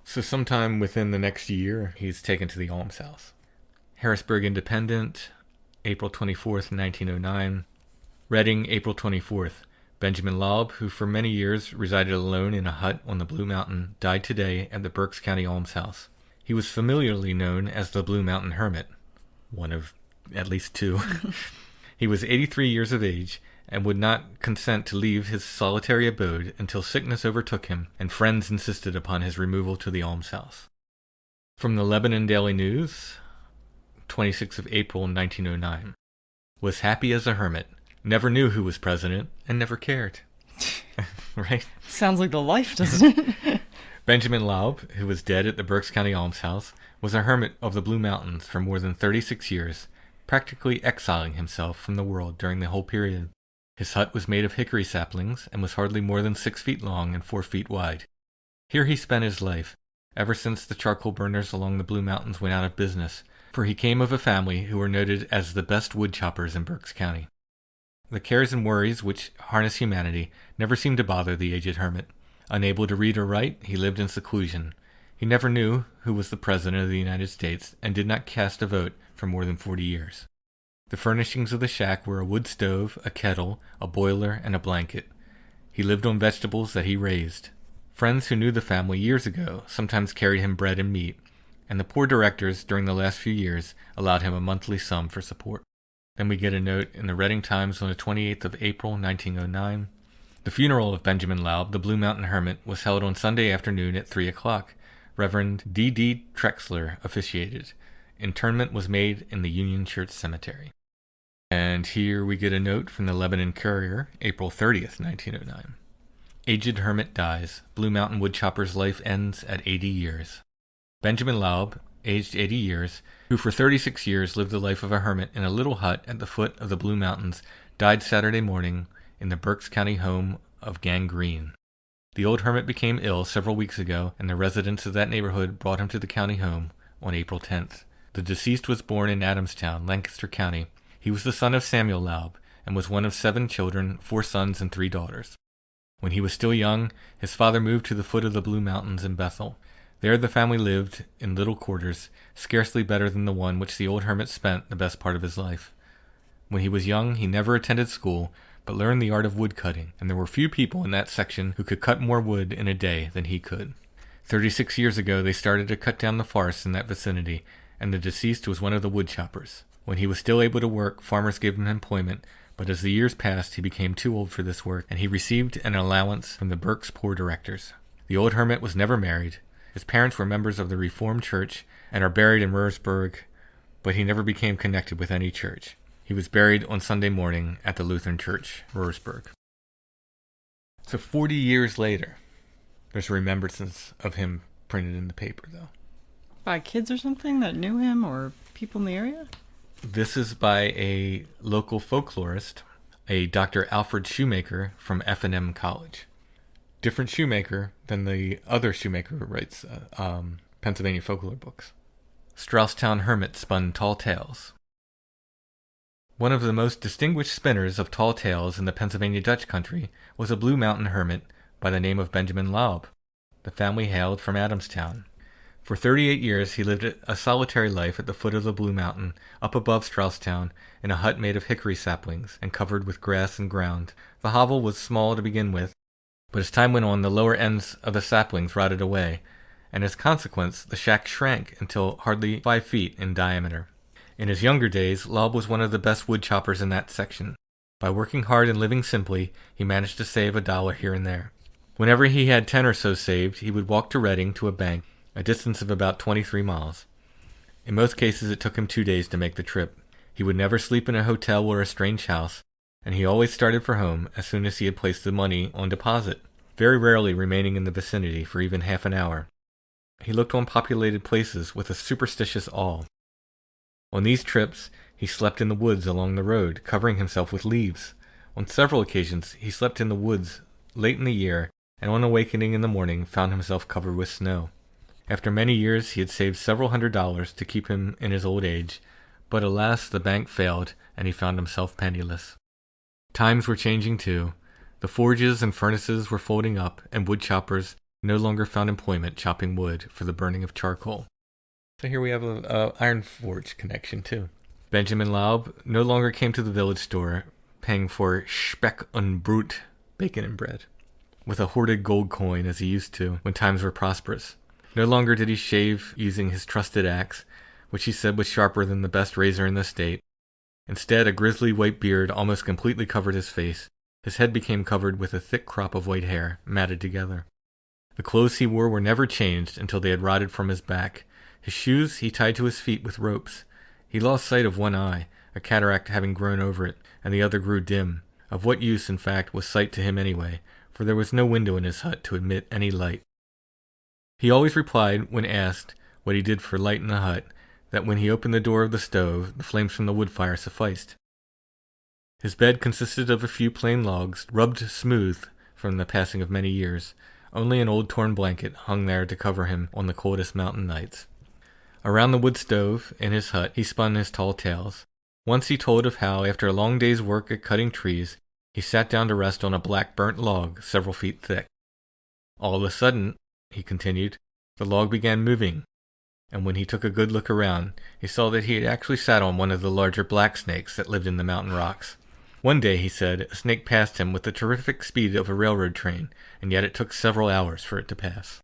So sometime within the next year, he's taken to the almshouse. Harrisburg Independent, April 24th, 1909. Reading, April 24th. Benjamin Laub, who for many years resided alone in a hut on the Blue Mountain, died today at the Berks County almshouse. He was familiarly known as the Blue Mountain Hermit, one of at least 2. He was 83 years of age and would not consent to leave his solitary abode until sickness overtook him and friends insisted upon his removal to the almshouse. From the Lebanon Daily News, 26th of April, 1909. Was happy as a hermit, never knew who was president, and never cared. Right? Sounds like the life, doesn't it? Benjamin Laub, who was dead at the Berks County almshouse, was a hermit of the Blue Mountains for more than 36 years, practically exiling himself from the world during the whole period. His hut was made of hickory saplings and was hardly more than 6 feet long and 4 feet wide. Here he spent his life, ever since the charcoal burners along the Blue Mountains went out of business, for he came of a family who were noted as the best wood choppers in Berks County. The cares and worries which harness humanity never seemed to bother the aged hermit. Unable to read or write, he lived in seclusion. He never knew who was the President of the United States and did not cast a vote for more than 40 years. The furnishings of the shack were a wood stove, a kettle, a boiler, and a blanket. He lived on vegetables that he raised. Friends who knew the family years ago sometimes carried him bread and meat, and the poor directors during the last few years allowed him a monthly sum for support. Then we get a note in the Reading Times on the 28th of April, 1909. The funeral of Benjamin Laub, the Blue Mountain Hermit, was held on Sunday afternoon at 3 o'clock. Reverend D.D. Trexler officiated. Interment was made in the Union Church Cemetery. And here we get a note from the Lebanon Courier, April 30th, 1909. Aged hermit dies. Blue Mountain woodchopper's life ends at 80 years. Benjamin Laub, aged 80 years, who for 36 years lived the life of a hermit in a little hut at the foot of the Blue Mountains, died Saturday morning in the Berks County home of gangrene. The old hermit became ill several weeks ago, and the residents of that neighborhood brought him to the county home on April 10th. The deceased was born in Adamstown, Lancaster County. He was the son of Samuel Laub, and was one of 7 children, 4 sons and 3 daughters. When he was still young, his father moved to the foot of the Blue Mountains in Bethel. There the family lived in little quarters, scarcely better than the one which the old hermit spent the best part of his life. When he was young, he never attended school, but learned the art of woodcutting, and there were few people in that section who could cut more wood in a day than he could. 36 years ago they started to cut down the forests in that vicinity, and the deceased was one of the woodchoppers. When he was still able to work, farmers gave him employment, but as the years passed he became too old for this work, and he received an allowance from the Berks poor directors. The old hermit was never married. His parents were members of the Reformed Church and are buried in Rursburg, but he never became connected with any church. He was buried on Sunday morning at the Lutheran Church, Rursburg. So 40 years later, there's a remembrance of him printed in the paper, though. By kids or something that knew him, or people in the area? This is by a local folklorist, a Dr. Alfred Shoemaker from F&M College. Different shoemaker than the other shoemaker who writes Pennsylvania folklore books. Strausstown Hermit spun tall tales. One of the most distinguished spinners of tall tales in the Pennsylvania Dutch country was a Blue Mountain Hermit by the name of Benjamin Laub. The family hailed from Adamstown. For 38 years he lived a solitary life at the foot of the Blue Mountain, up above Strausstown, in a hut made of hickory saplings and covered with grass and ground. The hovel was small to begin with, but as time went on the lower ends of the saplings rotted away, and as a consequence the shack shrank until hardly 5 feet in diameter. In his younger days, Laub was one of the best wood choppers in that section. By working hard and living simply, he managed to save $1 here and there. Whenever he had 10 or so saved, he would walk to Reading to a bank, a distance of about 23 miles. In most cases it took him 2 days to make the trip. He would never sleep in a hotel or a strange house, and he always started for home as soon as he had placed the money on deposit, very rarely remaining in the vicinity for even half an hour. He looked on populated places with a superstitious awe. On these trips he slept in the woods along the road, covering himself with leaves. On several occasions he slept in the woods late in the year, and on awakening in the morning found himself covered with snow. After many years he had saved several $100s to keep him in his old age, but alas, the bank failed, and he found himself penniless. Times were changing too. The forges and furnaces were folding up, and wood choppers no longer found employment chopping wood for the burning of charcoal. So here we have a iron forge connection too. Benjamin Laub no longer came to the village store, paying for Speck und Brot, bacon and bread, with a hoarded gold coin as he used to when times were prosperous. No longer did he shave using his trusted axe, which he said was sharper than the best razor in the state. Instead, a grizzly white beard almost completely covered his face. His head became covered with a thick crop of white hair, matted together. The clothes he wore were never changed until they had rotted from his back. His shoes he tied to his feet with ropes. He lost sight of one eye, a cataract having grown over it, and the other grew dim. Of what use, in fact, was sight to him anyway, for there was no window in his hut to admit any light. He always replied, when asked what he did for light in the hut, that when he opened the door of the stove, the flames from the wood fire sufficed. His bed consisted of a few plain logs, rubbed smooth from the passing of many years. Only an old torn blanket hung there to cover him on the coldest mountain nights. Around the wood stove in his hut he spun his tall tales. Once he told of how, after a long day's work at cutting trees, he sat down to rest on a black burnt log several feet thick. All of a sudden, he continued, the log began moving, and when he took a good look around, he saw that he had actually sat on one of the larger black snakes that lived in the mountain rocks. One day, he said, a snake passed him with the terrific speed of a railroad train, and yet it took several hours for it to pass.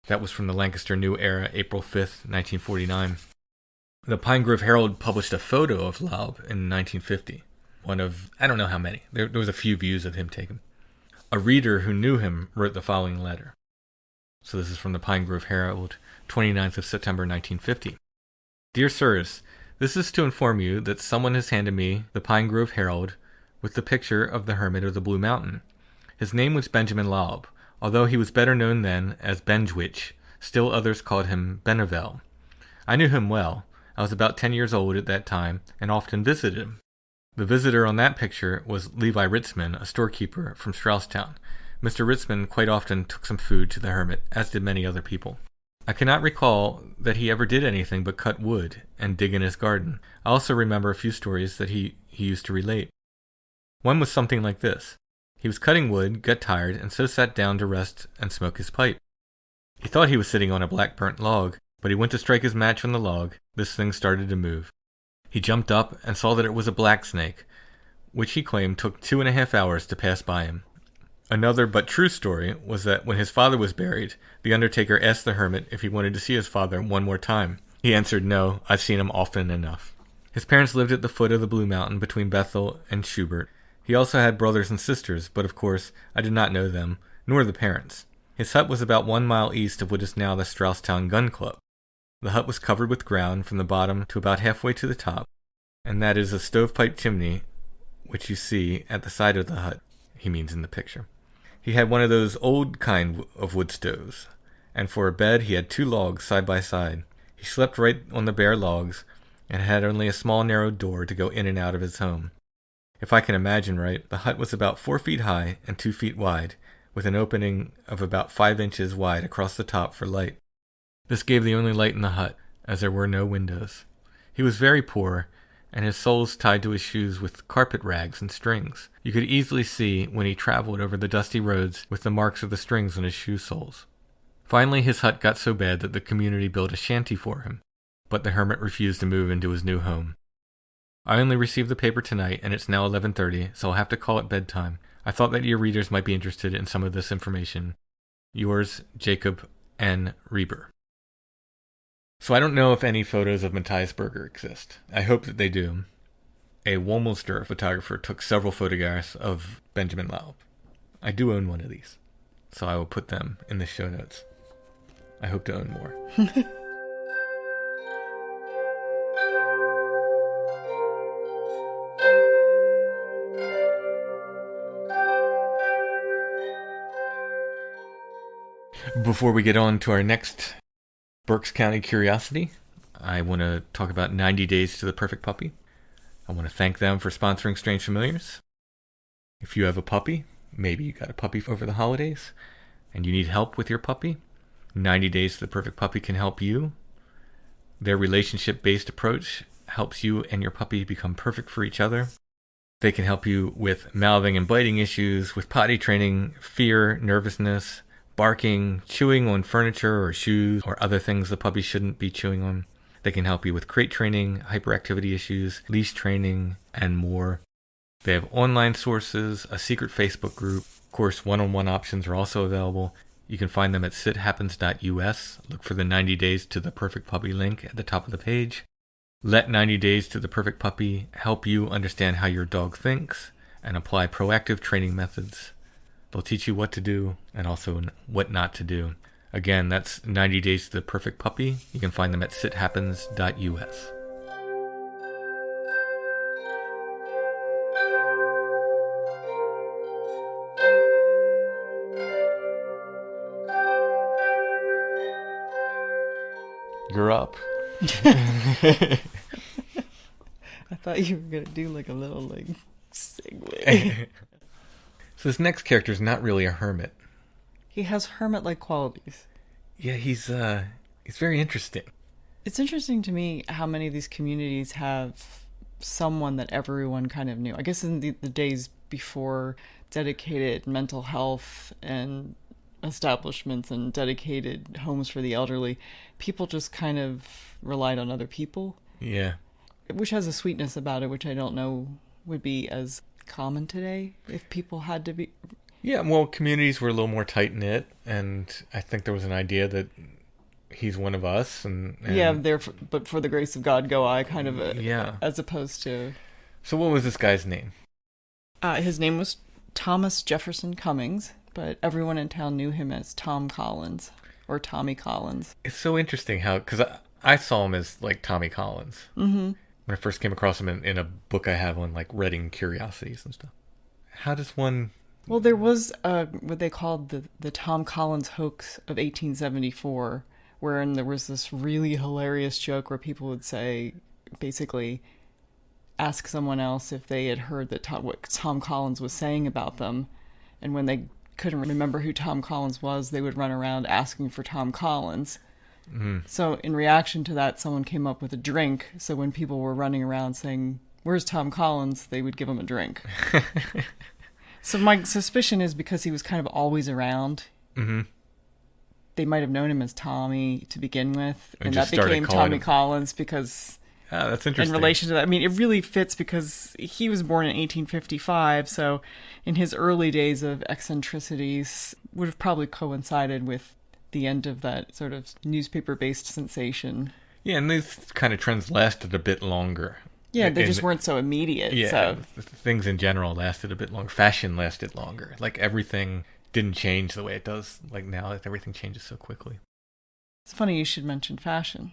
That was from the Lancaster New Era, April 5th, 1949. The Pine Grove Herald published a photo of Laub in 1950. One of, I don't know how many. There was a few views of him taken. A reader who knew him wrote the following letter. So this is from the Pine Grove Herald, 29th of September 1950. Dear Sirs, this is to inform you that someone has handed me the Pine Grove Herald with the picture of the Hermit of the Blue Mountain. His name was Benjamin Laub, although he was better known then as Benjwich. Still others called him Benevel. I knew him well. I was about 10 years old at that time and often visited him. The visitor on that picture was Levi Ritzman, a storekeeper from Strausstown. Mr. Ritzman quite often took some food to the hermit, as did many other people. I cannot recall that he ever did anything but cut wood and dig in his garden. I also remember a few stories that he used to relate. One was something like this. He was cutting wood, got tired, and so sat down to rest and smoke his pipe. He thought he was sitting on a black burnt log, but he went to strike his match on the log. This thing started to move. He jumped up and saw that it was a black snake, which he claimed took 2.5 hours to pass by him. Another but true story was that when his father was buried, the undertaker asked the hermit if he wanted to see his father one more time. He answered, "No, I've seen him often enough." His parents lived at the foot of the Blue Mountain between Bethel and Schubert. He also had brothers and sisters, but of course I did not know them, nor the parents. His hut was about 1 mile east of what is now the Strausstown Gun Club. The hut was covered with ground from the bottom to about halfway to the top, and that is a stovepipe chimney, which you see at the side of the hut, he means in the picture. He had one of those old kind of wood stoves, and for a bed he had 2 logs side by side. He slept right on the bare logs, and had only a small narrow door to go in and out of his home. If I can imagine right, the hut was about 4 feet high and 2 feet wide, with an opening of about 5 inches wide across the top for light. This gave the only light in the hut, as there were no windows. He was very poor, and his soles tied to his shoes with carpet rags and strings. You could easily see when he traveled over the dusty roads with the marks of the strings on his shoe soles. Finally, his hut got so bad that the community built a shanty for him, but the hermit refused to move into his new home. I only received the paper tonight, and it's now 11:30, so I'll have to call it bedtime. I thought that your readers might be interested in some of this information. Yours, Jacob N. Reber. So I don't know if any photos of Matthias Berger exist. I hope that they do. A Wolmelster photographer took several photographs of Benjamin Laub. I do own one of these, so I will put them in the show notes. I hope to own more. Before we get on to our next Berks County curiosity, I want to talk about 90 Days to the Perfect Puppy. I want to thank them for sponsoring Strange Familiars. If you have a puppy, maybe you got a puppy over the holidays, and you need help with your puppy, 90 Days to the Perfect Puppy can help you. Their relationship-based approach helps you and your puppy become perfect for each other. They can help you with mouthing and biting issues, with potty training, fear, nervousness, barking, chewing on furniture or shoes or other things the puppy shouldn't be chewing on. They can help you with crate training, hyperactivity issues, leash training, and more. They have online sources, a secret Facebook group. Of course, one-on-one options are also available. You can find them at sithappens.us. Look for the 90 Days to the Perfect Puppy link at the top of the page. Let 90 Days to the Perfect Puppy help you understand how your dog thinks and apply proactive training methods. They'll teach you what to do and also what not to do. Again, that's 90 Days to the Perfect Puppy. You can find them at sithappens.us. You're up. I thought you were going to do like a little segue. So this next character is not really a hermit. He has hermit-like qualities. Yeah, he's very interesting. It's interesting to me how many of these communities have someone that everyone kind of knew. I guess in the days before dedicated mental health and establishments and dedicated homes for the elderly, people just kind of relied on other people. Yeah. Which has a sweetness about it, which I don't know would be as common today if people had to be. Yeah, well, communities were a little more tight-knit, and I think there was an idea that he's one of us. And yeah, but for the grace of God go I, kind of yeah. As opposed to... So what was this guy's name? His name was Thomas Jefferson Cummings, but everyone in town knew him as Tom Collins, or Tommy Collins. It's so interesting how, because I saw him as like Tommy Collins. Mm-hmm. When I first came across him in a book I have on like Reading Curiosities and stuff. How does one Well, there was what they called the Tom Collins hoax of 1874, wherein there was this really hilarious joke where people would say, basically, ask someone else if they had heard what Tom Collins was saying about them, and when they couldn't remember who Tom Collins was, they would run around asking for Tom Collins. Mm-hmm. So in reaction to that, someone came up with a drink. So when people were running around saying, "Where's Tom Collins?" they would give him a drink. So my suspicion is because he was kind of always around. Mm-hmm. They might have known him as Tommy to begin with, and that became Tommy Collins because... Oh, that's interesting. In relation to that, I mean, it really fits because he was born in 1855, so in his early days of eccentricities would have probably coincided with the end of that sort of newspaper-based sensation. Yeah, and these kind of trends lasted a bit longer. Yeah, they just weren't so immediate. Yeah, so. Things in general lasted a bit longer. Fashion lasted longer. Like, everything didn't change the way it does. Like, now everything changes so quickly. It's funny you should mention fashion.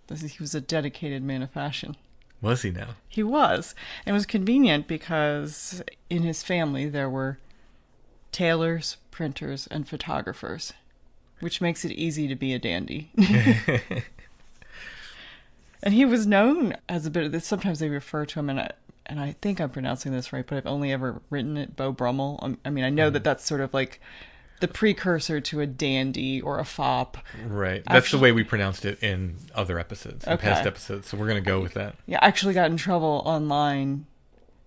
He was a dedicated man of fashion. Was he now? He was. And it was convenient because in his family there were tailors, printers, and photographers, which makes it easy to be a dandy. And he was known as a bit of this. Sometimes they refer to him, and I think I'm pronouncing this right, but I've only ever written it Beau Brummel. I mean, I know that that's sort of like the precursor to a dandy or a fop. Right. That's the way we pronounced it in other episodes, in past episodes. So we're going to go with that. Yeah, I actually got in trouble online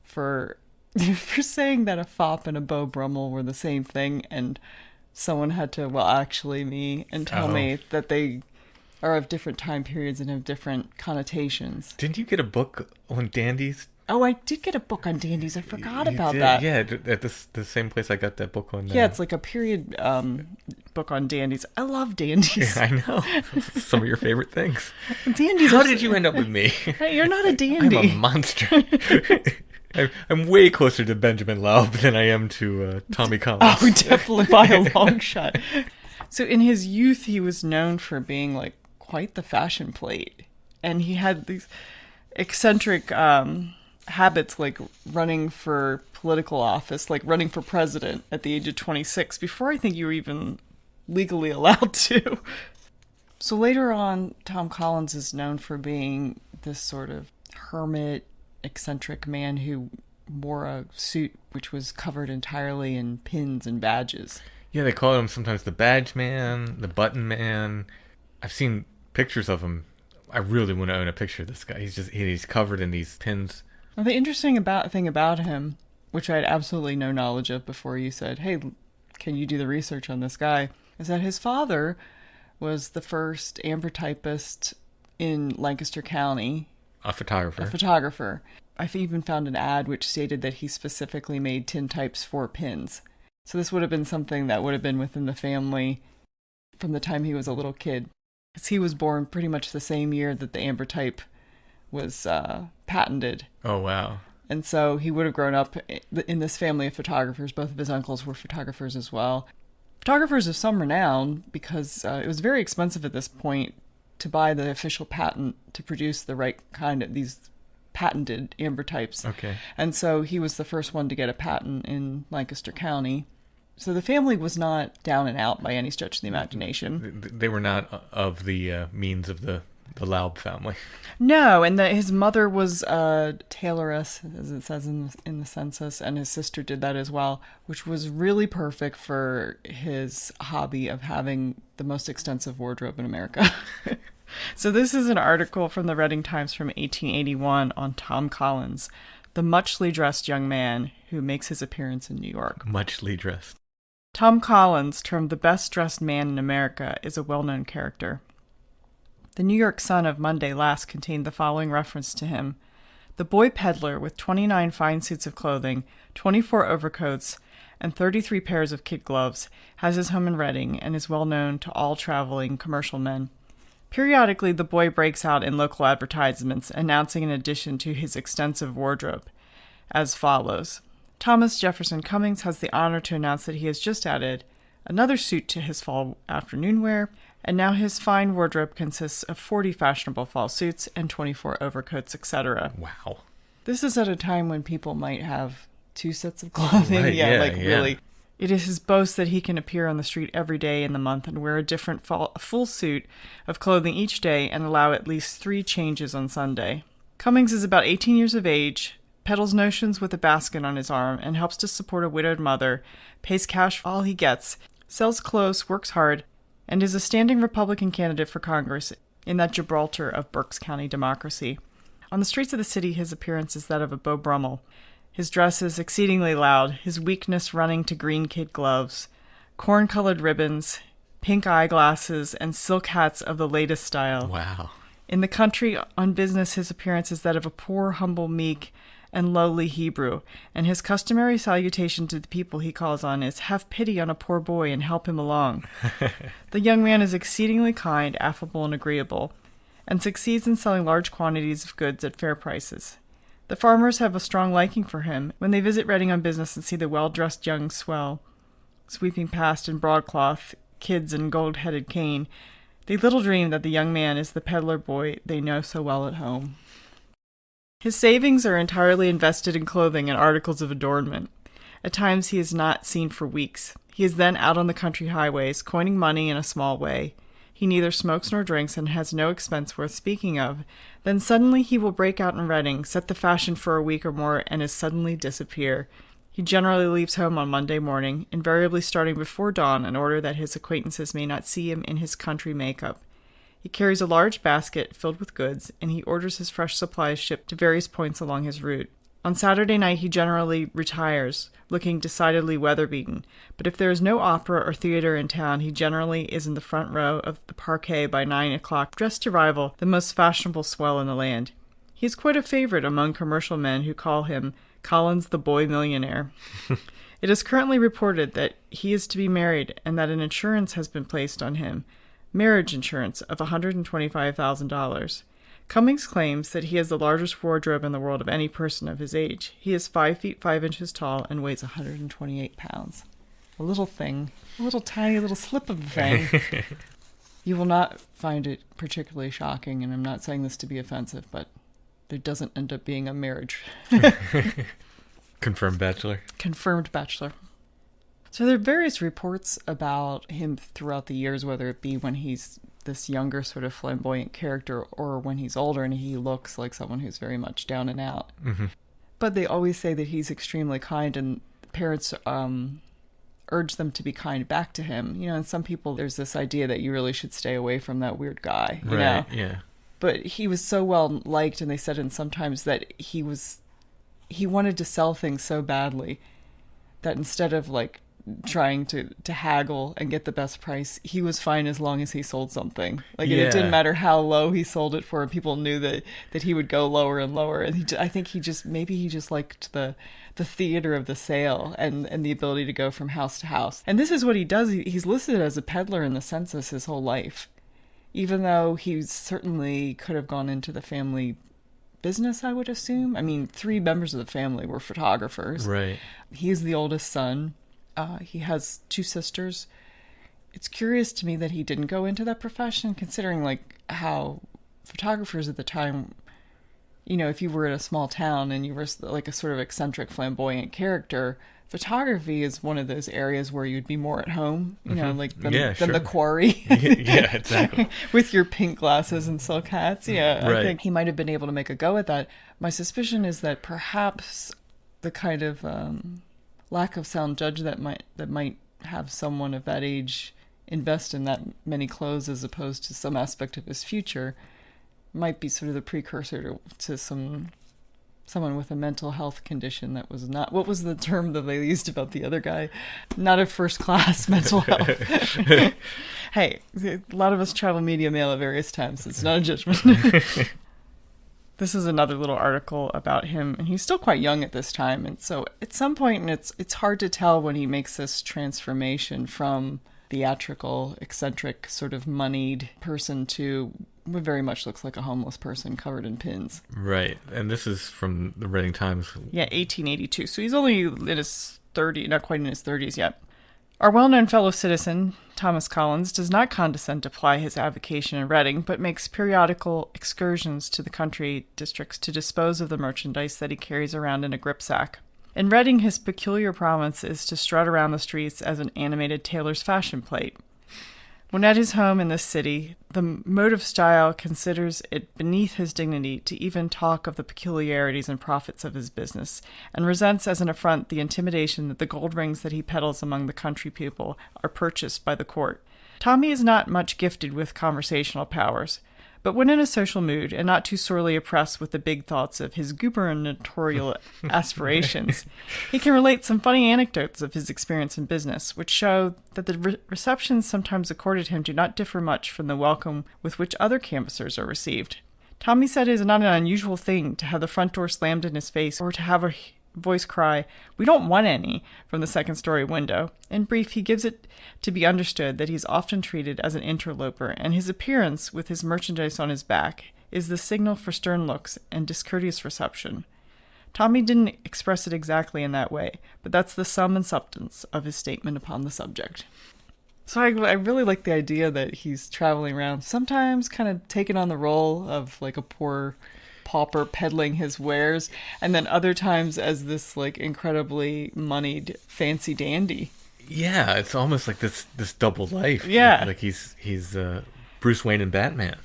for saying that a fop and a Beau Brummel were the same thing. And someone had to, tell me that they are of different time periods and have different connotations. Didn't you get a book on dandies? Oh, I did get a book on dandies. I forgot about that. Yeah, at the same place I got that book on. Yeah, it's like a period book on dandies. I love dandies. Yeah, I know. Some of your favorite things. Dandies. How did you end up with me? Hey, you're not a dandy. I'm a monster. I'm way closer to Benjamin Laub than I am to Tommy Collins. Oh, definitely by a long shot. So in his youth, he was known for being like quite the fashion plate, and he had these eccentric habits, like running for political office, like running for president at the age of 26, before I think you were even legally allowed to. So later on, Tom Collins is known for being this sort of hermit, eccentric man who wore a suit which was covered entirely in pins and badges. Yeah, they call him sometimes the badge man, the button man. I've seen pictures of him. I really want to own a picture of this guy. He's covered in these pins. Well, the interesting thing about him, which I had absolutely no knowledge of before you said, "Hey, can you do the research on this guy?" is that his father was the first ambrotypist in Lancaster County. A photographer. A photographer. I've even found an ad which stated that he specifically made tintypes for pins. So this would have been something that would have been within the family from the time he was a little kid. Because he was born pretty much the same year that the Ambrotype was patented. Oh, wow. And so he would have grown up in this family of photographers. Both of his uncles were photographers as well. Photographers of some renown, because it was very expensive at this point to buy the official patent to produce the right kind of these patented ambrotypes. Okay. And so he was the first one to get a patent in Lancaster County. So the family was not down and out by any stretch of the imagination. They were not of the means of the Laub family. No, and his mother was a tailoress, as it says in the census, and his sister did that as well, which was really perfect for his hobby of having the most extensive wardrobe in America. So this is an article from the Reading Times from 1881 on Tom Collins, the muchly dressed young man who makes his appearance in New York. Muchly dressed. Tom Collins, termed the best dressed man in America, is a well-known character. The New York Sun of Monday last contained the following reference to him. The boy peddler, with 29 fine suits of clothing, 24 overcoats, and 33 pairs of kid gloves, has his home in Reading and is well known to all traveling commercial men. Periodically, the boy breaks out in local advertisements, announcing an addition to his extensive wardrobe, as follows. Thomas Jefferson Cummings has the honor to announce that he has just added another suit to his fall afternoon wear, and now his fine wardrobe consists of 40 fashionable fall suits and 24 overcoats, etc. Wow. This is at a time when people might have 2 sets of clothing. Right, Really. It is his boast that he can appear on the street every day in the month and wear a different full suit of clothing each day and allow at least 3 changes on Sunday. Cummings is about 18 years of age, peddles notions with a basket on his arm, and helps to support a widowed mother, pays cash for all he gets, sells clothes, works hard, and is a standing Republican candidate for Congress in that Gibraltar of Berks County democracy. On the streets of the city, his appearance is that of a Beau Brummel. His dress is exceedingly loud, his weakness running to green kid gloves, corn-colored ribbons, pink eyeglasses, and silk hats of the latest style. Wow. In the country, on business, his appearance is that of a poor, humble, meek, and lowly Hebrew, and his customary salutation to the people he calls on is, "Have pity on a poor boy and help him along." The young man is exceedingly kind, affable, and agreeable, and succeeds in selling large quantities of goods at fair prices. The farmers have a strong liking for him. When they visit Reading on business and see the well-dressed young swell sweeping past in broadcloth, kids, and gold-headed cane, they little dream that the young man is the peddler boy they know so well at home. His savings are entirely invested in clothing and articles of adornment. At times he is not seen for weeks. He is then out on the country highways, coining money in a small way. He neither smokes nor drinks and has no expense worth speaking of. Then suddenly he will break out in Reading, set the fashion for a week or more, and as suddenly disappear. He generally leaves home on Monday morning, invariably starting before dawn in order that his acquaintances may not see him in his country make-up. He carries a large basket filled with goods, and he orders his fresh supplies shipped to various points along his route. On Saturday night he generally retires, looking decidedly weather-beaten, but if there is no opera or theater in town, he generally is in the front row of the parquet by 9 o'clock, dressed to rival the most fashionable swell in the land. He is quite a favorite among commercial men who call him Collins the Boy Millionaire. It is currently reported that he is to be married and that an insurance has been placed on him, marriage insurance of $125,000. Cummings claims that he has the largest wardrobe in the world of any person of his age. He is 5 feet 5 inches tall and weighs 128 pounds. A little thing, a little tiny little slip of a thing. You will not find it particularly shocking, and I'm not saying this to be offensive, but there doesn't end up being a marriage. Confirmed bachelor. Confirmed bachelor. So there are various reports about him throughout the years, whether it be when he's this younger sort of flamboyant character or when he's older and he looks like someone who's very much down and out. Mm-hmm. But they always say that he's extremely kind, and parents urge them to be kind back to him. You know, and some people, there's this idea that you really should stay away from that weird guy. You know? Yeah. But he was so well liked, and they said in sometimes that he wanted to sell things so badly that instead of like trying to haggle and get the best price, he was fine as long as he sold something. Like, and it didn't matter how low he sold it for, and people knew that he would go lower and lower. And I think he just liked the theater of the sale and the ability to go from house to house. And this is what he does. He's listed as a peddler in the census his whole life, even though he certainly could have gone into the family business, I would assume. I mean, 3 members of the family were photographers. Right. He's the oldest son. He has 2 sisters. It's curious to me that he didn't go into that profession, considering like how photographers at the time, you know, if you were in a small town and you were like a sort of eccentric, flamboyant character, photography is one of those areas where you'd be more at home, you know, like than the quarry. Yeah, exactly. With your pink glasses and silk hats. Yeah, Right. I think he might have been able to make a go at that. My suspicion is that perhaps the kind of lack of sound judge that might have someone of that age invest in that many clothes as opposed to some aspect of his future might be sort of the precursor to someone with a mental health condition that was not, what was the term that they used about the other guy? Not a first class mental health. Hey, a lot of us travel media mail at various times. It's not a judgment. This is another little article about him, and he's still quite young at this time. And so at some point, and it's hard to tell when he makes this transformation from theatrical, eccentric, sort of moneyed person to what very much looks like a homeless person covered in pins. Right. And this is from the Reading Times. Yeah, 1882. So he's only in his 30s, not quite in his 30s yet. Our well-known fellow citizen, Thomas Collins, does not condescend to ply his avocation in Reading, but makes periodical excursions to the country districts to dispose of the merchandise that he carries around in a gripsack. In Reading, his peculiar province is to strut around the streets as an animated tailor's fashion plate. When at his home in this city, the mode of style considers it beneath his dignity to even talk of the peculiarities and profits of his business, and resents as an affront the intimidation that the gold rings that he peddles among the country people are purchased by the court. Tommy is not much gifted with conversational powers, but when in a social mood and not too sorely oppressed with the big thoughts of his gubernatorial aspirations, he can relate some funny anecdotes of his experience in business, which show that the receptions sometimes accorded him do not differ much from the welcome with which other canvassers are received. Tommy said it is not an unusual thing to have the front door slammed in his face or to have a voice cry, "We don't want any," from the second-story window. In brief, he gives it to be understood that he is often treated as an interloper, and his appearance, with his merchandise on his back, is the signal for stern looks and discourteous reception. Tommy didn't express it exactly in that way, but that's the sum and substance of his statement upon the subject. So I really like the idea that he's traveling around, sometimes kind of taking on the role of like a poor pauper peddling his wares, and then other times as this like incredibly moneyed fancy dandy. Yeah, it's almost like this double life. Yeah, like he's Bruce Wayne and Batman.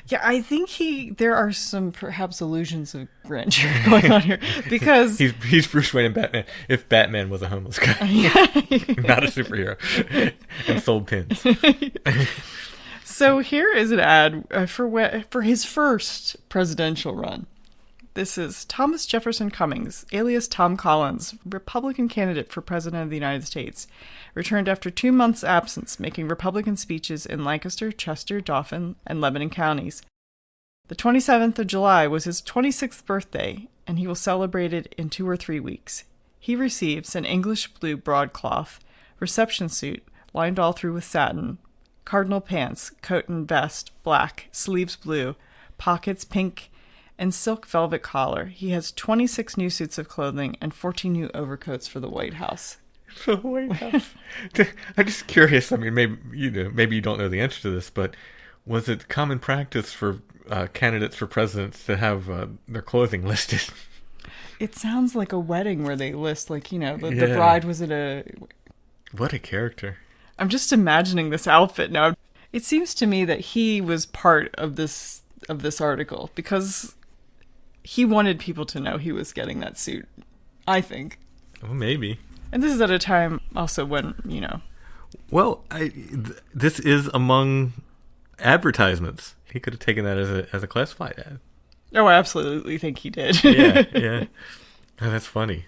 Yeah, I think there are some perhaps illusions of grandeur going on here, because he's Bruce Wayne and Batman. If Batman was a homeless guy, not a superhero, and sold pins. So here is an ad for his first presidential run. This is Thomas Jefferson Cummings, alias Tom Collins, Republican candidate for President of the United States, returned after 2 months' absence, making Republican speeches in Lancaster, Chester, Dauphin, and Lebanon counties. The 27th of July was his 26th birthday, and he will celebrate it in 2 or 3 weeks. He receives an English blue broadcloth reception suit lined all through with satin, cardinal pants, coat and vest, black, sleeves blue, pockets pink, and silk velvet collar. He has 26 new suits of clothing and 14 new overcoats for the White House. The White House. I'm just curious. I mean, maybe you don't know the answer to this, but was it common practice for candidates for presidents to have their clothing listed? It sounds like a wedding where they list, like, the bride was at a... What a character. I'm just imagining this outfit now. It seems to me that he was part of this article because he wanted people to know he was getting that suit, I think. Well, maybe. And this is at a time also when, Well, this is among advertisements. He could have taken that as a classified ad. Oh, I absolutely think he did. Yeah. Oh, that's funny.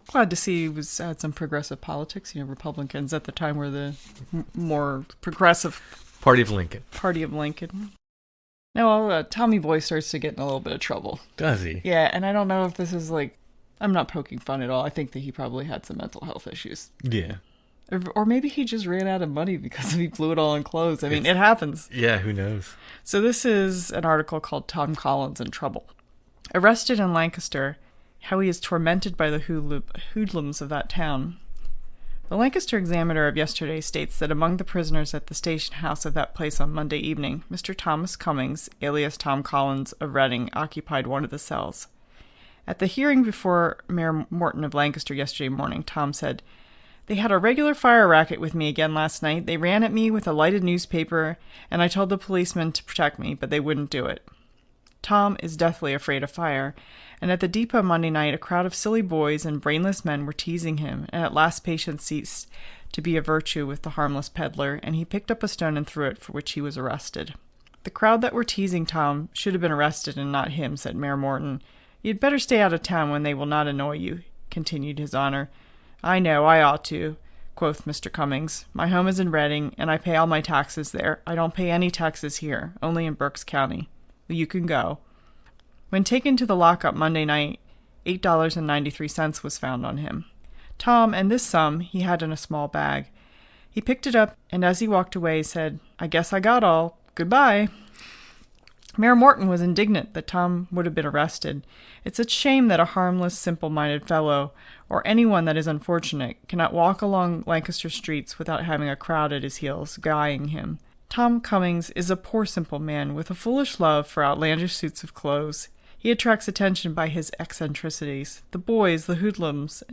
Glad to see he had some progressive politics. Republicans at the time were the more progressive Party of Lincoln. Now, Tommy Boy starts to get in a little bit of trouble. Does he? Yeah, and I don't know if this is I'm not poking fun at all. I think that he probably had some mental health issues. Yeah. Or maybe he just ran out of money because he blew it all in clothes. I mean, it happens. Yeah, who knows? So this is an article called Tom Collins in Trouble. Arrested in Lancaster, how he is tormented by the hoodlums of that town. The Lancaster Examiner of yesterday states that among the prisoners at the station house of that place on Monday evening, Mr. Thomas Cummings, alias Tom Collins of Reading, occupied one of the cells. At the hearing before Mayor Morton of Lancaster yesterday morning, Tom said, "They had a regular fire racket with me again last night. They ran at me with a lighted newspaper, and I told the policemen to protect me, but they wouldn't do it." Tom is deathly afraid of fire, and at the depot Monday night a crowd of silly boys and brainless men were teasing him, and at last patience ceased to be a virtue with the harmless peddler, and he picked up a stone and threw it, for which he was arrested. "The crowd that were teasing Tom should have been arrested and not him," said Mayor Morton. "You'd better stay out of town when they will not annoy you," continued his honor. "I know, I ought to," quoth Mr. Cummings. "My home is in Reading, and I pay all my taxes there. I don't pay any taxes here, only in Berks County. You can go." When taken to the lockup Monday night, $8.93 was found on him. Tom, and this sum he had in a small bag. He picked it up, and as he walked away, said, "I guess I got all. Goodbye." Mayor Morton was indignant that Tom would have been arrested. It's a shame that a harmless, simple-minded fellow, or anyone that is unfortunate, cannot walk along Lancaster streets without having a crowd at his heels, guying him. Tom Cummings is a poor, simple man with a foolish love for outlandish suits of clothes. He attracts attention by his eccentricities. The boys, the hoodlums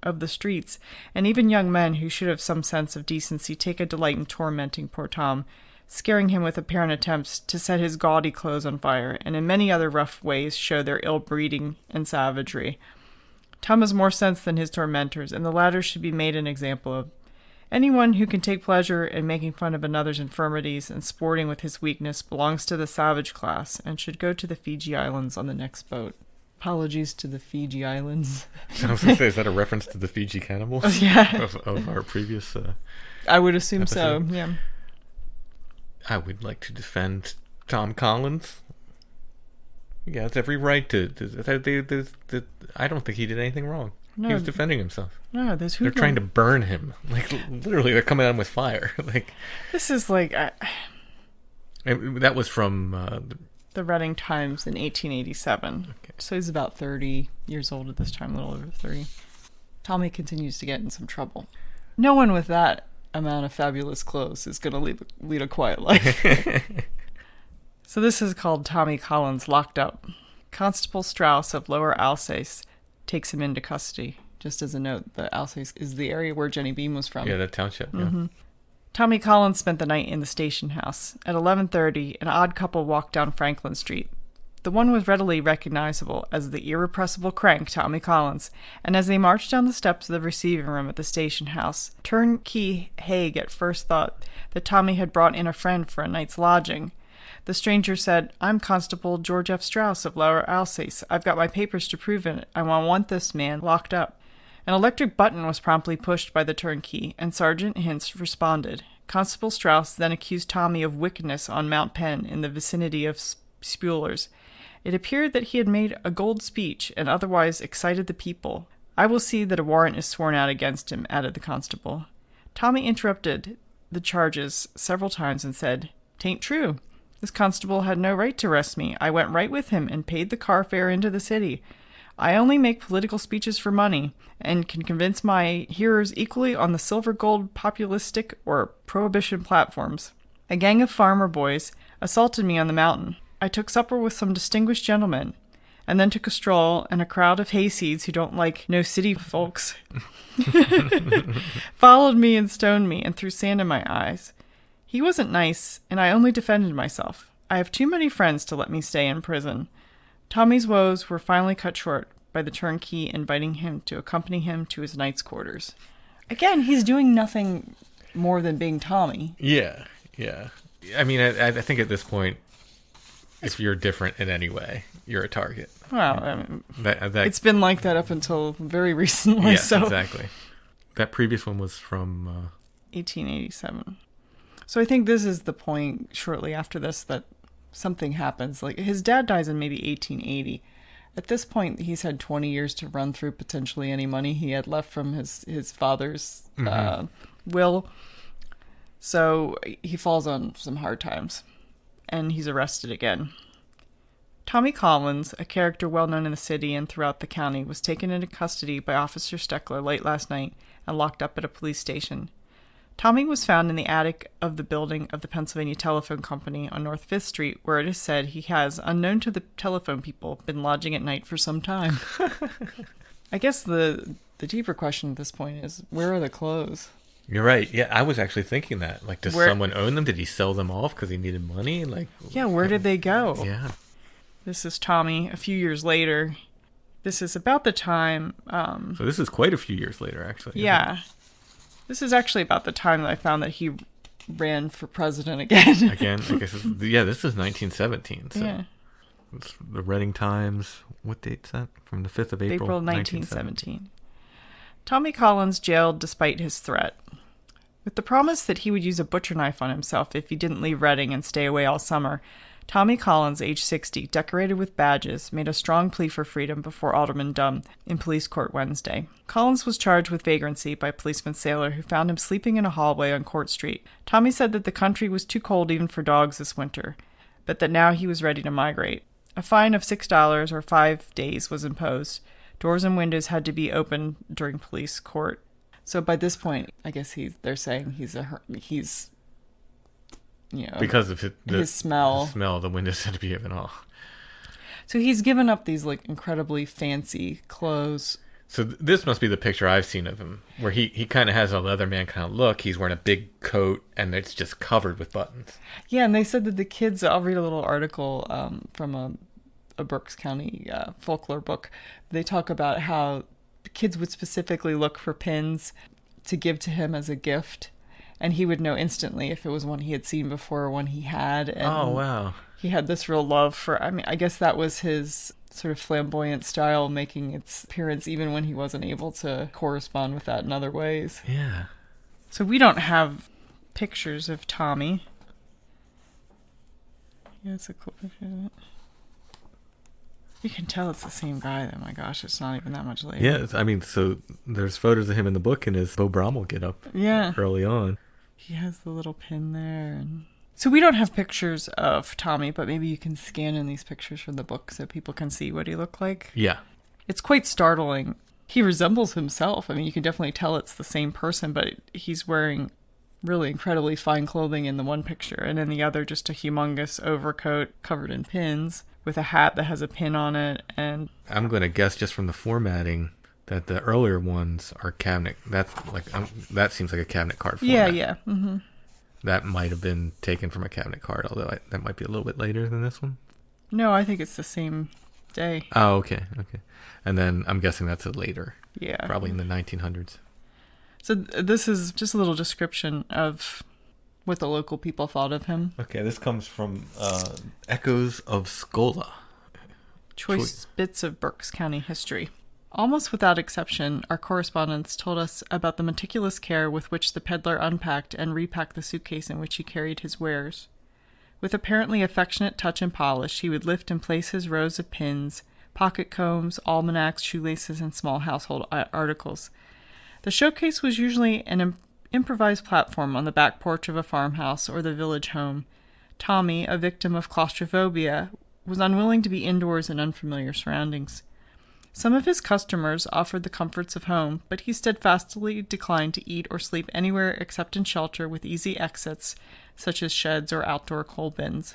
of the streets, and even young men who should have some sense of decency take a delight in tormenting poor Tom, scaring him with apparent attempts to set his gaudy clothes on fire, and in many other rough ways show their ill-breeding and savagery. Tom has more sense than his tormentors, and the latter should be made an example of. Anyone who can take pleasure in making fun of another's infirmities and sporting with his weakness belongs to the savage class, and should go to the Fiji Islands on the next boat. Apologies to the Fiji Islands. I was going to say, is that a reference to the Fiji cannibals? Yeah. Of our previous I would assume episode? so, yeah. I would like to defend Tom Collins. Yeah, it's every right to I don't think he did anything wrong. No, he was defending himself. No, there's They're trying to burn him. Like, literally, they're coming at him with fire. Like, this is like... that was from... the Reading Times in 1887. Okay. So he's about 30 years old at this time, a little over 30. Tommy continues to get in some trouble. No one with that amount of fabulous clothes is going to lead a quiet life. So this is called Tommy Collins Locked Up. Constable Strauss of Lower Alsace takes him into custody. Just as a note, the Alsace is the area where Jenny Beam was from. Yeah, that township. Yeah. Mm-hmm. Tommy Collins spent the night in the station house. At 11:30, an odd couple walked down Franklin Street. The one was readily recognizable as the irrepressible crank Tommy Collins, and as they marched down the steps of the receiving room at the station house, turnkey Haig at first thought that Tommy had brought in a friend for a night's lodging. The stranger said, "I'm Constable George F. Strauss of Lower Alsace. I've got my papers to prove it. I want this man locked up." An electric button was promptly pushed by the turnkey, and Sergeant Hintz responded. Constable Strauss then accused Tommy of wickedness on Mount Penn in the vicinity of Spulers. It appeared that he had made a gold speech and otherwise excited the people. "I will see that a warrant is sworn out against him," added the constable. Tommy interrupted the charges several times and said, "'Tain't true. This constable had no right to arrest me. I went right with him and paid the car fare into the city. I only make political speeches for money, and can convince my hearers equally on the silver-gold populistic or prohibition platforms. A gang of farmer boys assaulted me on the mountain. I took supper with some distinguished gentlemen, and then took a stroll, and a crowd of hayseeds who don't like no city folks followed me and stoned me and threw sand in my eyes. He wasn't nice, and I only defended myself. I have too many friends to let me stay in prison." Tommy's woes were finally cut short by the turnkey inviting him to accompany him to his knight's quarters. Again, he's doing nothing more than being Tommy. Yeah, yeah. I mean, I think at this point, if you're different in any way, you're a target. Well, I mean, that it's been like that up until very recently. Yes, so. Exactly. That previous one was from 1887. So I think this is the point shortly after this that something happens. Like, his dad dies in maybe 1880. At this point, he's had 20 years to run through potentially any money he had left from his father's will. So he falls on some hard times, and he's arrested again. Tommy Collins, a character well known in the city and throughout the county, was taken into custody by Officer Steckler late last night and locked up at a police station. Tommy was found in the attic of the building of the Pennsylvania Telephone Company on North 5th Street, where it is said he has, unknown to the telephone people, been lodging at night for some time. I guess the deeper question at this point is, where are the clothes? You're right. Yeah, I was actually thinking that. Like, does someone own them? Did he sell them off because he needed money? Like, yeah, where did they go? Yeah. This is Tommy a few years later. This is about the time... so this is quite a few years later, actually. Yeah. This is actually about the time that I found that he ran for president again. Again, I guess. This is 1917. So yeah. It's the Reading Times. What date's that? From the 5th of April. April 1917. Tommy Collins jailed despite his threat. With the promise that he would use a butcher knife on himself if he didn't leave Reading and stay away all summer, Tommy Collins, age 60, decorated with badges, made a strong plea for freedom before Alderman Dunn in police court Wednesday. Collins was charged with vagrancy by policeman Saylor, who found him sleeping in a hallway on Court Street. Tommy said that the country was too cold even for dogs this winter, but that now he was ready to migrate. A fine of $6 or 5 days was imposed. Doors and windows had to be opened during police court. So by this point, I guess they're saying he's because of his smell. The windows had to be open off. So he's given up these like incredibly fancy clothes. So this must be the picture I've seen of him, where he kind of has a Leatherman kind of look. He's wearing a big coat, and it's just covered with buttons. Yeah, and they said that the kids, I'll read a little article from a Berks County folklore book. They talk about how the kids would specifically look for pins to give to him as a gift, and he would know instantly if it was one he had seen before or one he had. And oh, wow. He had this real love for, I mean, I guess that was his sort of flamboyant style making its appearance even when he wasn't able to correspond with that in other ways. Yeah. So we don't have pictures of Tommy. Yeah, it's a cool picture, isn't it? You can tell it's the same guy, though. My gosh, it's not even that much later. Yeah, I mean, so there's photos of him in the book in his Beau Brummel get up early on. He has the little pin there. And so we don't have pictures of Tommy, but maybe you can scan in these pictures from the book so people can see what he looked like. Yeah. It's quite startling. He resembles himself. I mean, you can definitely tell it's the same person, but he's wearing really incredibly fine clothing in the one picture, and in the other just a humongous overcoat covered in pins with a hat that has a pin on it. And I'm going to guess just from the formatting that the earlier ones are cabinet. That's like that seems like a cabinet card format. Yeah. Mm-hmm. That might have been taken from a cabinet card, although that might be a little bit later than this one. No, I think it's the same day. Oh, okay. And then I'm guessing that's a later. Yeah. Probably in the 1900s. So this is just a little description of what the local people thought of him. Okay, this comes from Echoes of Scola. Choice bits of Berks County history. Almost without exception, our correspondents told us about the meticulous care with which the peddler unpacked and repacked the suitcase in which he carried his wares. With apparently affectionate touch and polish, he would lift and place his rows of pins, pocket combs, almanacs, shoelaces, and small household articles. The showcase was usually an improvised platform on the back porch of a farmhouse or the village home. Tommy, a victim of claustrophobia, was unwilling to be indoors in unfamiliar surroundings. Some of his customers offered the comforts of home, but he steadfastly declined to eat or sleep anywhere except in shelter with easy exits, such as sheds or outdoor coal bins.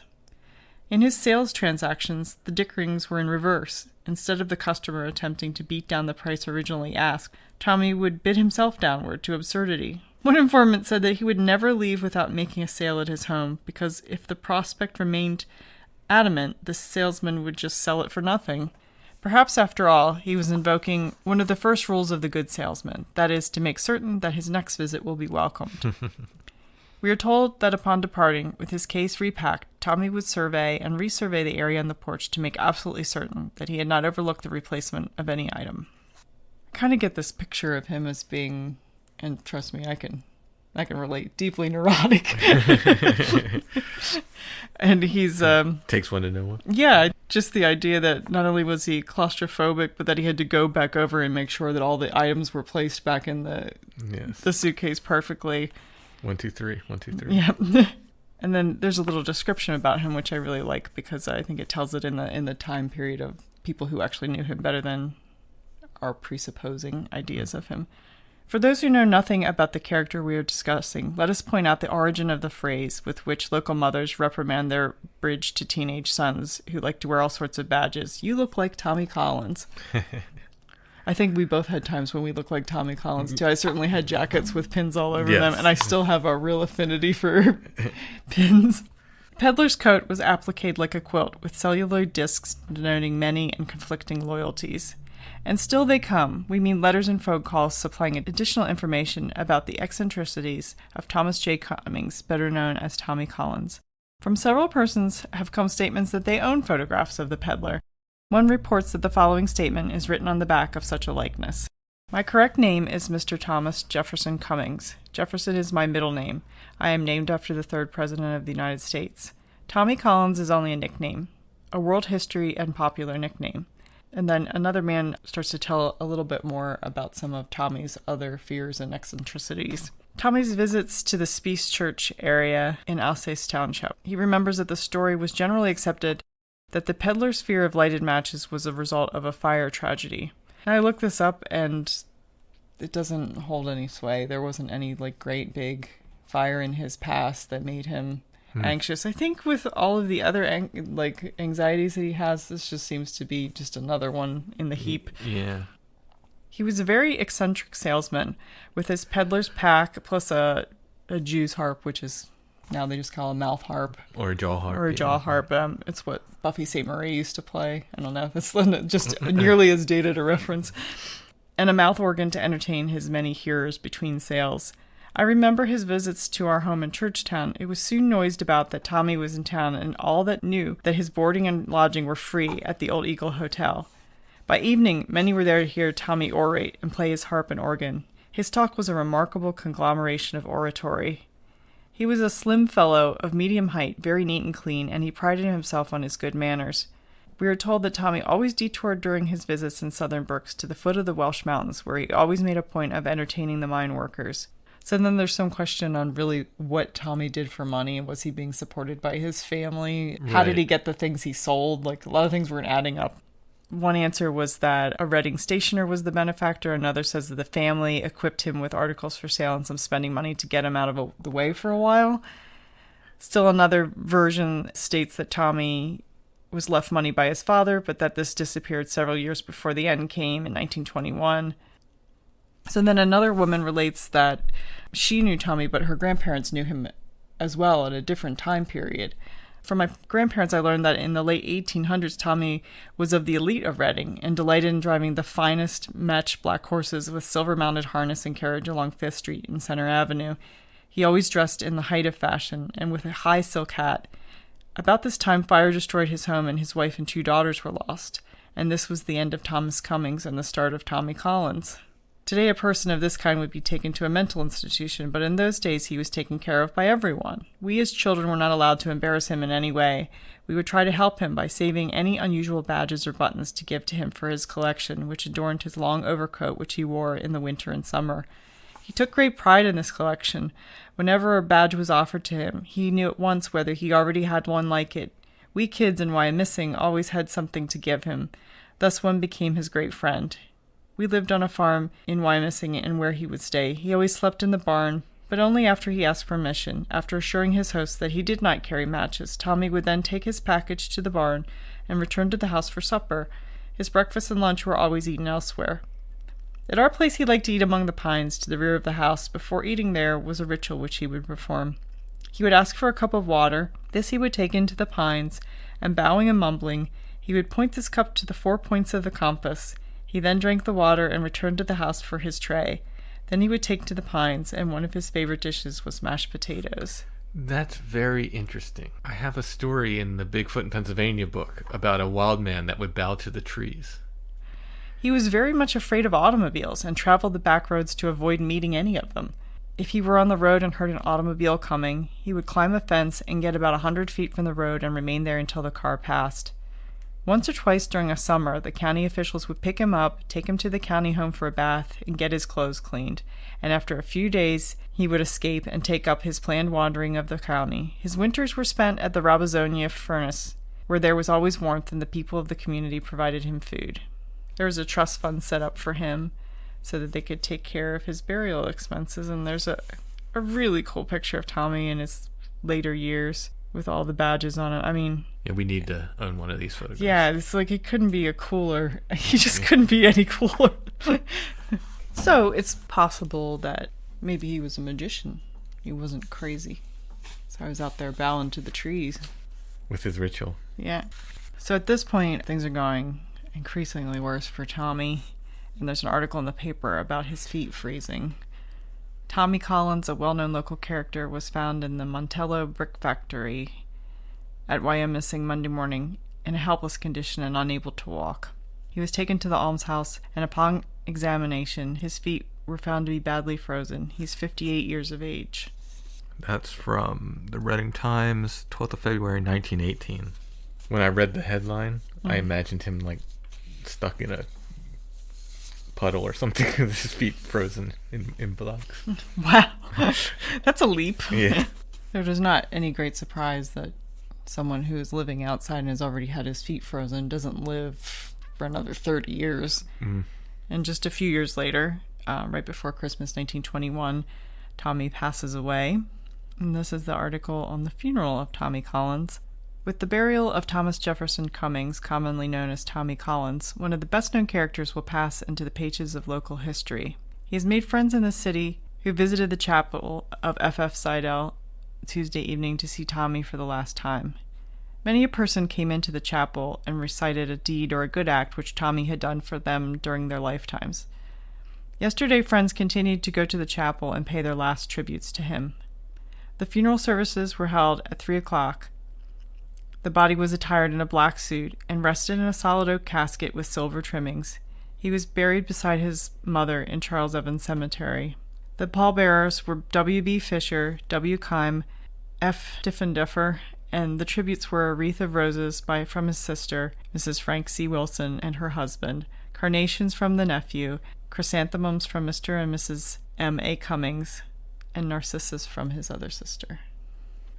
In his sales transactions, the dickerings were in reverse. Instead of the customer attempting to beat down the price originally asked, Tommy would bid himself downward to absurdity. One informant said that he would never leave without making a sale at his home, because if the prospect remained adamant, the salesman would just sell it for nothing. Perhaps, after all, he was invoking one of the first rules of the good salesman, that is, to make certain that his next visit will be welcomed. We are told that upon departing, with his case repacked, Tommy would survey and resurvey the area on the porch to make absolutely certain that he had not overlooked the replacement of any item. I kind of get this picture of him as being, and trust me, I can relate, deeply neurotic. And he's takes one to know one. Yeah, just the idea that not only was he claustrophobic, but that he had to go back over and make sure that all the items were placed back in the suitcase perfectly. 1, 2, 3. 1, 2, 3. Yeah. And then there's a little description about him, which I really like, because I think it tells it in the time period of people who actually knew him better than our presupposing ideas of him. For those who know nothing about the character we are discussing, let us point out the origin of the phrase with which local mothers reprimand their bridge to teenage sons who like to wear all sorts of badges. You look like Tommy Collins. I think we both had times when we looked like Tommy Collins, too. I certainly had jackets with pins all over them, and I still have a real affinity for pins. Peddler's coat was appliqued like a quilt, with celluloid discs denoting many and conflicting loyalties. And still they come. We mean letters and phone calls supplying additional information about the eccentricities of Thomas J. Cummings, better known as Tommy Collins. From several persons have come statements that they own photographs of the peddler. One reports that the following statement is written on the back of such a likeness. My correct name is Mr. Thomas Jefferson Cummings. Jefferson is my middle name. I am named after the third President of the United States. Tommy Collins is only a nickname, a world history and popular nickname. And then another man starts to tell a little bit more about some of Tommy's other fears and eccentricities. Tommy's visits to the Speece Church area in Alsace Township. He remembers that the story was generally accepted that the peddler's fear of lighted matches was a result of a fire tragedy. And I looked this up, and it doesn't hold any sway. There wasn't any, great big fire in his past that made him anxious. I think with all of the other anxieties that he has, this just seems to be just another one in the heap. Yeah. He was a very eccentric salesman with his peddler's pack plus a Jew's harp, which is now they just call a mouth harp. Or a jaw harp. Or a jaw harp. It's what Buffy St. Marie used to play. I don't know. That's just nearly as dated a reference. And a mouth organ to entertain his many hearers between sales. I remember his visits to our home in Churchtown. It was soon noised about that Tommy was in town, and all that knew that his boarding and lodging were free at the Old Eagle Hotel. By evening, many were there to hear Tommy orate and play his harp and organ. His talk was a remarkable conglomeration of oratory. He was a slim fellow of medium height, very neat and clean, and he prided himself on his good manners. We are told that Tommy always detoured during his visits in southern Berks to the foot of the Welsh mountains, where he always made a point of entertaining the mine workers. So then there's some question on really what Tommy did for money. Was he being supported by his family? How Right. did he get the things he sold? Like, a lot of things weren't adding up. One answer was that a Reading stationer was the benefactor. Another says that the family equipped him with articles for sale and some spending money to get him out of the way for a while. Still another version states that Tommy was left money by his father, but that this disappeared several years before the end came in 1921. So then another woman relates that she knew Tommy, but her grandparents knew him as well at a different time period. From my grandparents, I learned that in the late 1800s, Tommy was of the elite of Reading and delighted in driving the finest matched black horses with silver-mounted harness and carriage along Fifth Street and Center Avenue. He always dressed in the height of fashion and with a high silk hat. About this time, fire destroyed his home and his wife and 2 daughters were lost, and this was the end of Thomas Cummings and the start of Tommy Collins. Today, a person of this kind would be taken to a mental institution, but in those days he was taken care of by everyone. We as children were not allowed to embarrass him in any way. We would try to help him by saving any unusual badges or buttons to give to him for his collection, which adorned his long overcoat which he wore in the winter and summer. He took great pride in this collection. Whenever a badge was offered to him, he knew at once whether he already had one like it. We kids in Wyomissing always had something to give him. Thus one became his great friend. We lived on a farm in Wyomissing and where he would stay. He always slept in the barn, but only after he asked permission. After assuring his host that he did not carry matches, Tommy would then take his package to the barn and return to the house for supper. His breakfast and lunch were always eaten elsewhere. At our place he liked to eat among the pines to the rear of the house. Before eating there was a ritual which he would perform. He would ask for a cup of water. This he would take into the pines, and bowing and mumbling, he would point this cup to the 4 points of the compass. He then drank the water and returned to the house for his tray. Then he would take to the pines, and one of his favorite dishes was mashed potatoes. That's very interesting. I have a story in the Bigfoot in Pennsylvania book about a wild man that would bow to the trees. He was very much afraid of automobiles and traveled the back roads to avoid meeting any of them. If he were on the road and heard an automobile coming, he would climb a fence and get about 100 feet from the road and remain there until the car passed. Once or twice during a summer, the county officials would pick him up, take him to the county home for a bath, and get his clothes cleaned, and after a few days he would escape and take up his planned wandering of the county. His winters were spent at the Robozonia furnace, where there was always warmth and the people of the community provided him food. There was a trust fund set up for him so that they could take care of his burial expenses, and there's a really cool picture of Tommy in his later years with all the badges on it. I mean... Yeah, we need to own one of these photographs. Yeah, it's like it couldn't be a cooler... He just couldn't be any cooler. So, it's possible that maybe he was a magician. He wasn't crazy. So I was out there bowing to the trees. With his ritual. Yeah. So at this point, things are going increasingly worse for Tommy. And there's an article in the paper about his feet freezing. Tommy Collins, a well-known local character, was found in the Montello brick factory at Wyomissing Monday morning in a helpless condition and unable to walk. He was taken to the almshouse, and upon examination, his feet were found to be badly frozen. He's 58 years of age. That's from the Reading Times, 12th of February, 1918. When I read the headline, I imagined him, like, stuck in a puddle or something with his feet frozen in blocks. Wow. That's a leap. Yeah. There was not any great surprise that someone who is living outside and has already had his feet frozen doesn't live for another 30 years. Mm. And just a few years later, right before Christmas 1921, Tommy passes away. And this is the article on the funeral of Tommy Collins. With the burial of Thomas Jefferson Cummings, commonly known as Tommy Collins, one of the best-known characters will pass into the pages of local history. He has made friends in the city who visited the chapel of F.F. Seidel Tuesday evening to see Tommy for the last time. Many a person came into the chapel and recited a deed or a good act which Tommy had done for them during their lifetimes. Yesterday, friends continued to go to the chapel and pay their last tributes to him. The funeral services were held at 3 o'clock. The body was attired in a black suit and rested in a solid oak casket with silver trimmings. He was buried beside his mother in Charles Evans Cemetery. The pallbearers were W.B. Fisher, W. Keim, F. Diffendifer, and the tributes were a wreath of roses from his sister, Mrs. Frank C. Wilson, and her husband, carnations from the nephew, chrysanthemums from Mr. and Mrs. M. A. Cummings, and narcissus from his other sister.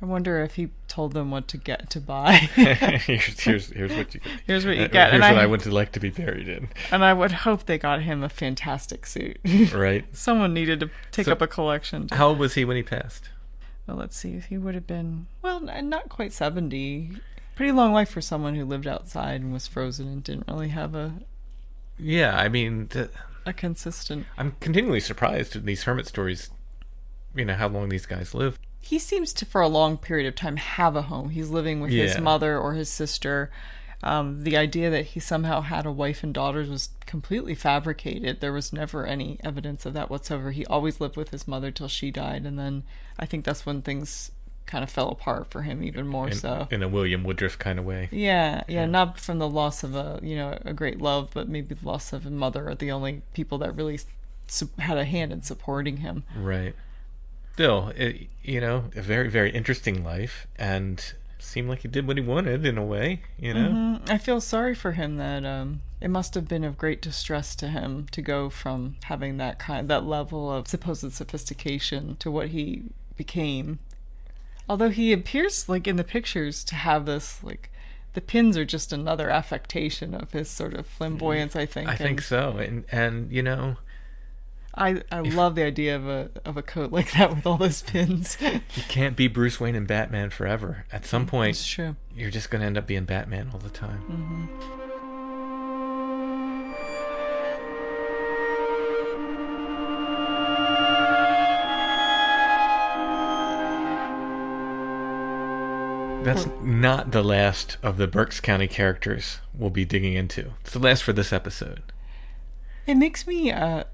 I wonder if he told them what to get to buy. here's what you get. Here's what you get. Here's and what I would like to be buried in. And I would hope they got him a fantastic suit. Right. Someone needed to take up a collection. How old was he when he passed? Well, let's see. He would have been, well, not quite 70. Pretty long life for someone who lived outside and was frozen and didn't really have a... Yeah, I mean... a consistent... I'm continually surprised in these hermit stories, how long these guys live. He seems to, for a long period of time, have a home. He's living with his mother or his sister. The idea that he somehow had a wife and daughters was completely fabricated. There was never any evidence of that whatsoever. He always lived with his mother till she died, and then I think that's when things kind of fell apart for him even more so. In a William Woodruff kind of way. Yeah, not from the loss of a great love, but maybe the loss of a mother are the only people that really had a hand in supporting him. Right. Still, a very, very interesting life, and seemed like he did what he wanted in a way, Mm-hmm. I feel sorry for him that it must have been of great distress to him to go from having that level of supposed sophistication to what he became. Although he appears, like in the pictures, to have this, like, the pins are just another affectation of his sort of flamboyance, I think. I think so, and I love the idea of a coat like that with all those pins. You can't be Bruce Wayne and Batman forever. At some point, it's true. You're just going to end up being Batman all the time. Mm-hmm. That's not the last of the Berks County characters we'll be digging into. It's the last for this episode. It makes me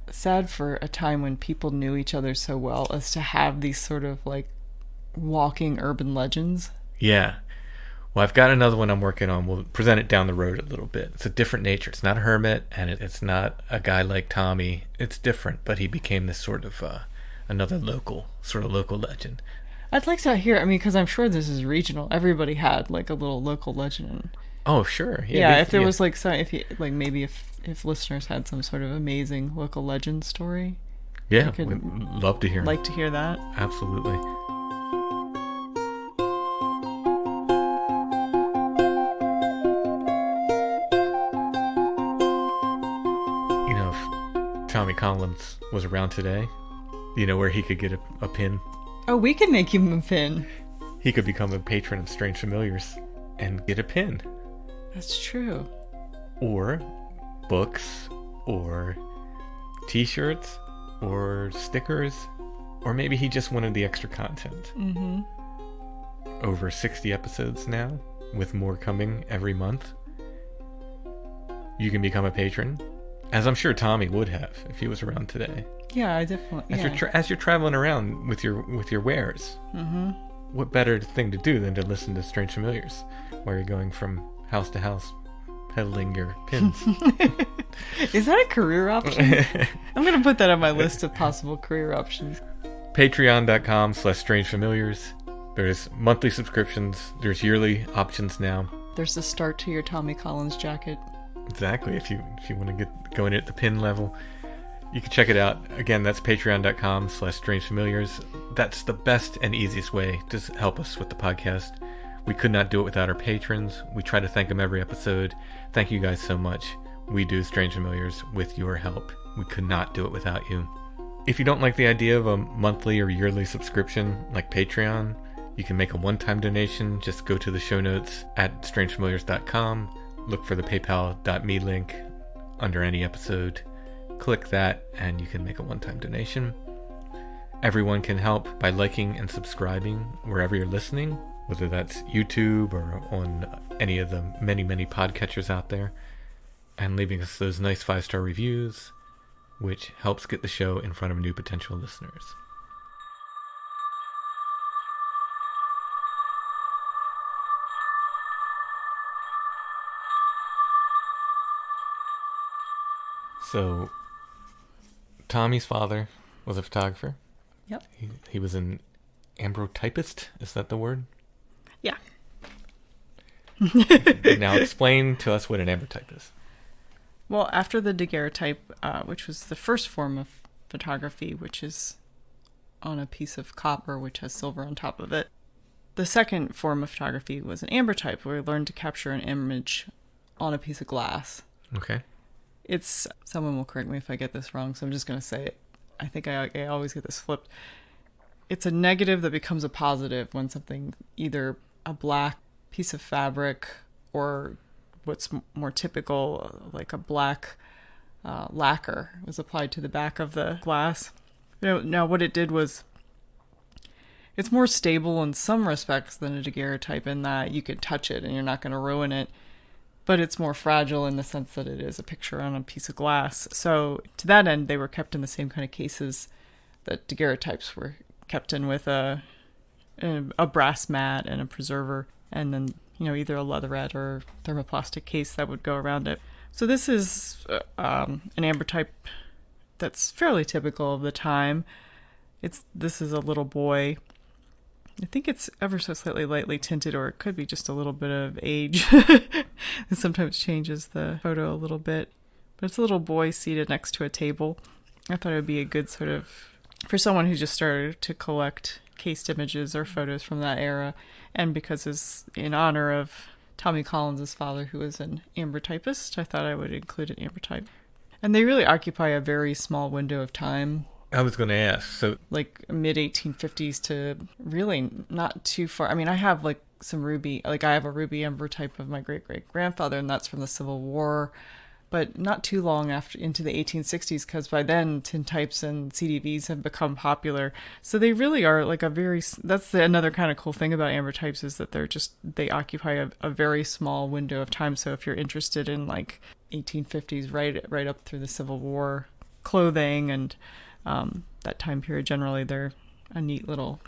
sad for a time when people knew each other so well as to have these sort of like walking urban legends. Yeah. Well, I've got another one I'm working on. We'll present it down the road a little bit. It's a different nature. It's not a hermit, and it's not a guy like Tommy. It's different, but he became this sort of another local legend. I'd like to hear, because I'm sure this is regional. Everybody had like a little local legend. Oh, sure. Yeah, if there was like some, if listeners had some sort of amazing local legend story. Yeah, we'd love to hear. Like to hear that. Absolutely. If Tommy Collins was around today, where he could get a pin. Oh, we could make him a pin. He could become a patron of Strange Familiars and get a pin. That's true. Or books, or t-shirts, or stickers, or maybe he just wanted the extra content. Mm-hmm. Over 60 episodes now, with more coming every month. You can become a patron, as I'm sure Tommy would have if he was around today. Yeah, I definitely. As you're traveling around with your wares, mm-hmm. What better thing to do than to listen to Strange Familiars while you're going from house to house peddling your pins? Is that a career option? I'm going to put that on my list of possible career options. Patreon.com/strangefamiliars. There's monthly subscriptions. There's yearly options now. There's the start to your Tommy Collins jacket. Exactly. If you want to get going at the pin level, you can check it out. Again, that's patreon.com/strangefamiliars. That's the best and easiest way to help us with the podcast. We could not do it without our patrons. We try to thank them every episode. Thank you guys so much. We do Strange Familiars with your help. We could not do it without you. If you don't like the idea of a monthly or yearly subscription like Patreon, you can make a one-time donation. Just go to the show notes at strangefamiliars.com, look for the paypal.me link under any episode, click that, and you can make a one-time donation. Everyone can help by liking and subscribing wherever you're listening, whether that's YouTube or on any of the many, many podcatchers out there, and leaving us those nice 5-star reviews, which helps get the show in front of new potential listeners. So, Tommy's father was a photographer. Yep. He was an ambrotypist. Is that the word? Yeah. Now explain to us what an ambrotype is. Well, after the daguerreotype, which was the first form of photography, which is on a piece of copper which has silver on top of it, the second form of photography was an ambrotype, where we learned to capture an image on a piece of glass. Okay. It's, someone will correct me if I get this wrong, so I'm just going to say it. I think I always get this flipped. It's a negative that becomes a positive when something, either a black piece of fabric or what's more typical, like a black lacquer, was applied to the back of the glass. Now what it did was, it's more stable in some respects than a daguerreotype in that you could touch it and you're not going to ruin it. But it's more fragile in the sense that it is a picture on a piece of glass. So to that end, they were kept in the same kind of cases that daguerreotypes were kept in, with a brass mat and a preserver, and then, either a leatherette or thermoplastic case that would go around it. So this is an ambrotype that's fairly typical of the time. This is a little boy. I think it's ever so slightly lightly tinted, or it could be just a little bit of age. It sometimes changes the photo a little bit. But it's a little boy seated next to a table. I thought it would be a good sort of, for someone who just started to collect cased images or photos from that era, and because it's in honor of Tommy Collins' father, who was an ambrotypist, I thought I would include an ambrotype. And they really occupy a very small window of time. I was going to ask, so... like mid-1850s to really not too far. I mean, I have I have a ruby ambrotype of my great-great-grandfather, and that's from the Civil War, but not too long after, into the 1860s, because by then tintypes and CDVs have become popular. So they really are like another kind of cool thing about ambrotypes, is that they occupy a very small window of time. So if you're interested in like 1850s, right up through the Civil War clothing and that time period, generally they're a neat little...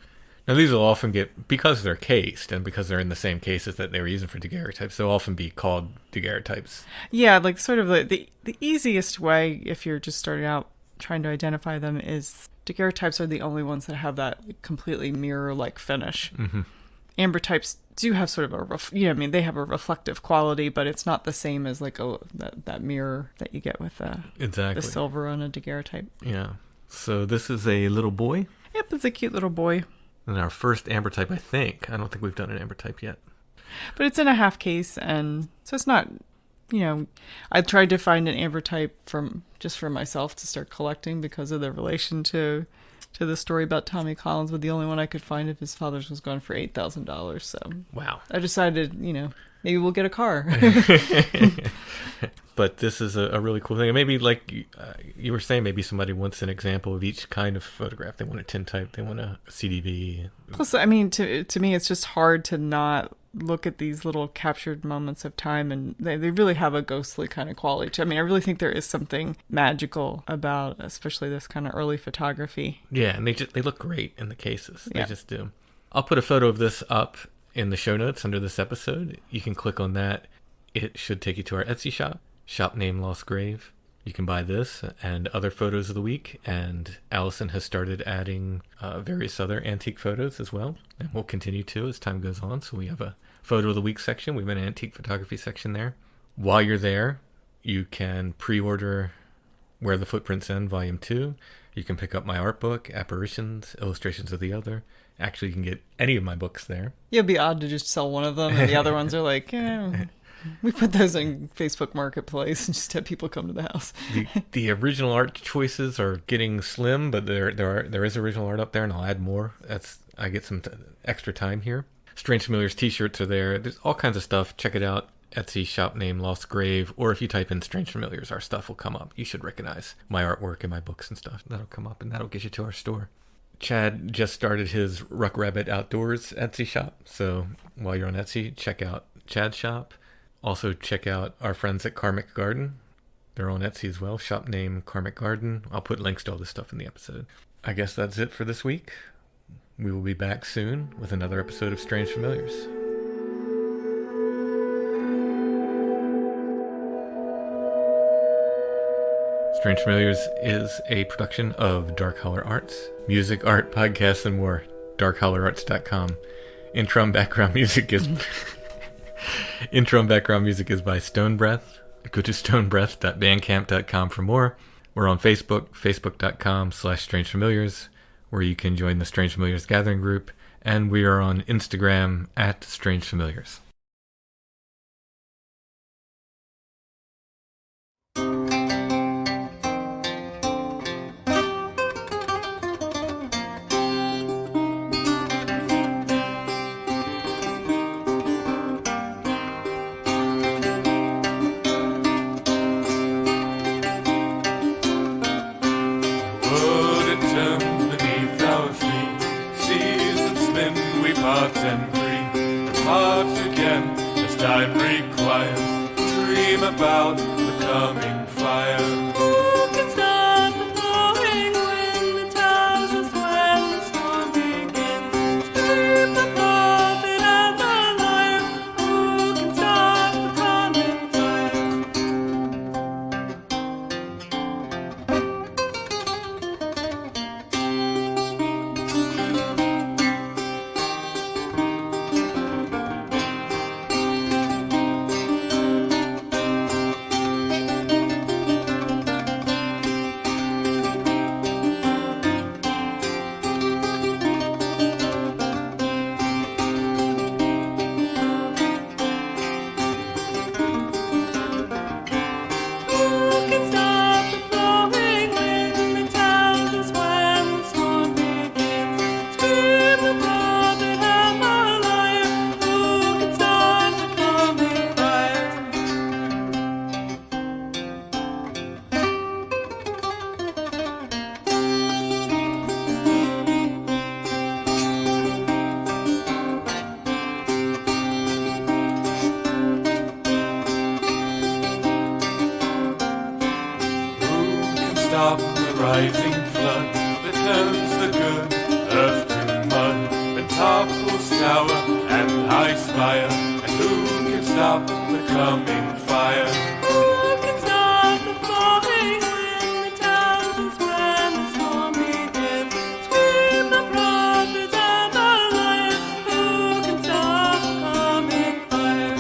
Now these will often get, because they're cased and because they're in the same cases that they were using for daguerreotypes, they'll often be called daguerreotypes. Yeah, like sort of the easiest way, if you're just starting out trying to identify them, is daguerreotypes are the only ones that have that completely mirror-like finish. Mm-hmm. Ambrotypes do have sort of they have a reflective quality, but it's not the same as like that mirror that you get with the silver on a daguerreotype. Yeah. So this is a little boy? Yep, it's a cute little boy. And our first ambrotype, I think. I don't think we've done an ambrotype yet. But it's in a half case, and so it's not, I tried to find an ambrotype just for myself to start collecting because of the relation to the story about Tommy Collins, but the only one I could find of his father's was gone for $8,000. So wow. I decided, maybe we'll get a car. But this is a really cool thing. And maybe, like you were saying, maybe somebody wants an example of each kind of photograph. They want a tintype, they want a CDV. Plus, I mean, to me, it's just hard to not look at these little captured moments of time, and they really have a ghostly kind of quality. I mean, I really think there is something magical about, especially this kind of early photography. Yeah, and they look great in the cases. They just do. I'll put a photo of this up in the show notes under this episode. You can click on that. It should take you to our Etsy shop name Lost Grave. You can buy this and other photos of the week, and Alison has started adding various other antique photos as well, and we'll continue to as time goes on. So we have a photo of the week section, we have an antique photography section there. While you're there, you can pre-order Where the Footprints End Volume 2. You can pick up my art book, Apparitions, Illustrations of the Other. Actually, you can get any of my books there. It'd be odd to just sell one of them, and the other ones are like, We put those in Facebook Marketplace and just have people come to the house. The original art choices are getting slim, but there is original art up there, and I'll add more. I get some extra time here. Strange Familiars t-shirts are there. There's all kinds of stuff. Check it out. Etsy shop name Lost Grave, or if you type in Strange Familiars, our stuff will come up. You should recognize my artwork and my books and stuff. That'll come up, and that'll get you to our store. Chad just started his Ruck Rabbit Outdoors Etsy shop, so while you're on Etsy, check out Chad's shop. Also check out our friends at Karmic Garden. They're on Etsy as well. Shop name Karmic Garden. I'll put links to all this stuff in the episode. I guess that's it for this week. We will be back soon with another episode of Strange Familiars. Strange Familiars is a production of Dark Holler Arts. Music, art, podcasts, and more. darkhollerarts.com. Intro and background music is by Stone Breath. Go to stonebreath.bandcamp.com for more. We're on Facebook, facebook.com/strangefamiliars, where you can join the Strange Familiars Gathering group. And we are on Instagram @strangefamiliars. And dream hearts again as time requires. Dream about the coming fire. Who can stop the blowing wind that tells us when the storm begins? Scream the prophet and the liar. Who can stop the coming fire? Stop the rising flood that turns the good earth to mud, and topples tower and high spire. And who can stop the coming fire? Who can stop the blowing wind that tells us when the storm begins? Scream the prophet and the liar. Who can stop the coming fire?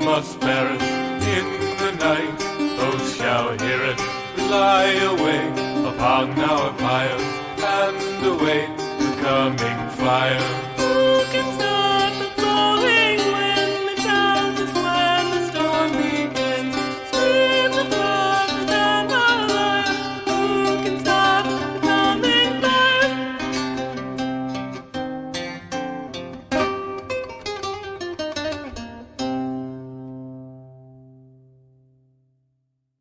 Must perish in the night, both shall hear it. We lie awake upon our pyres and await the coming fire. Who can stop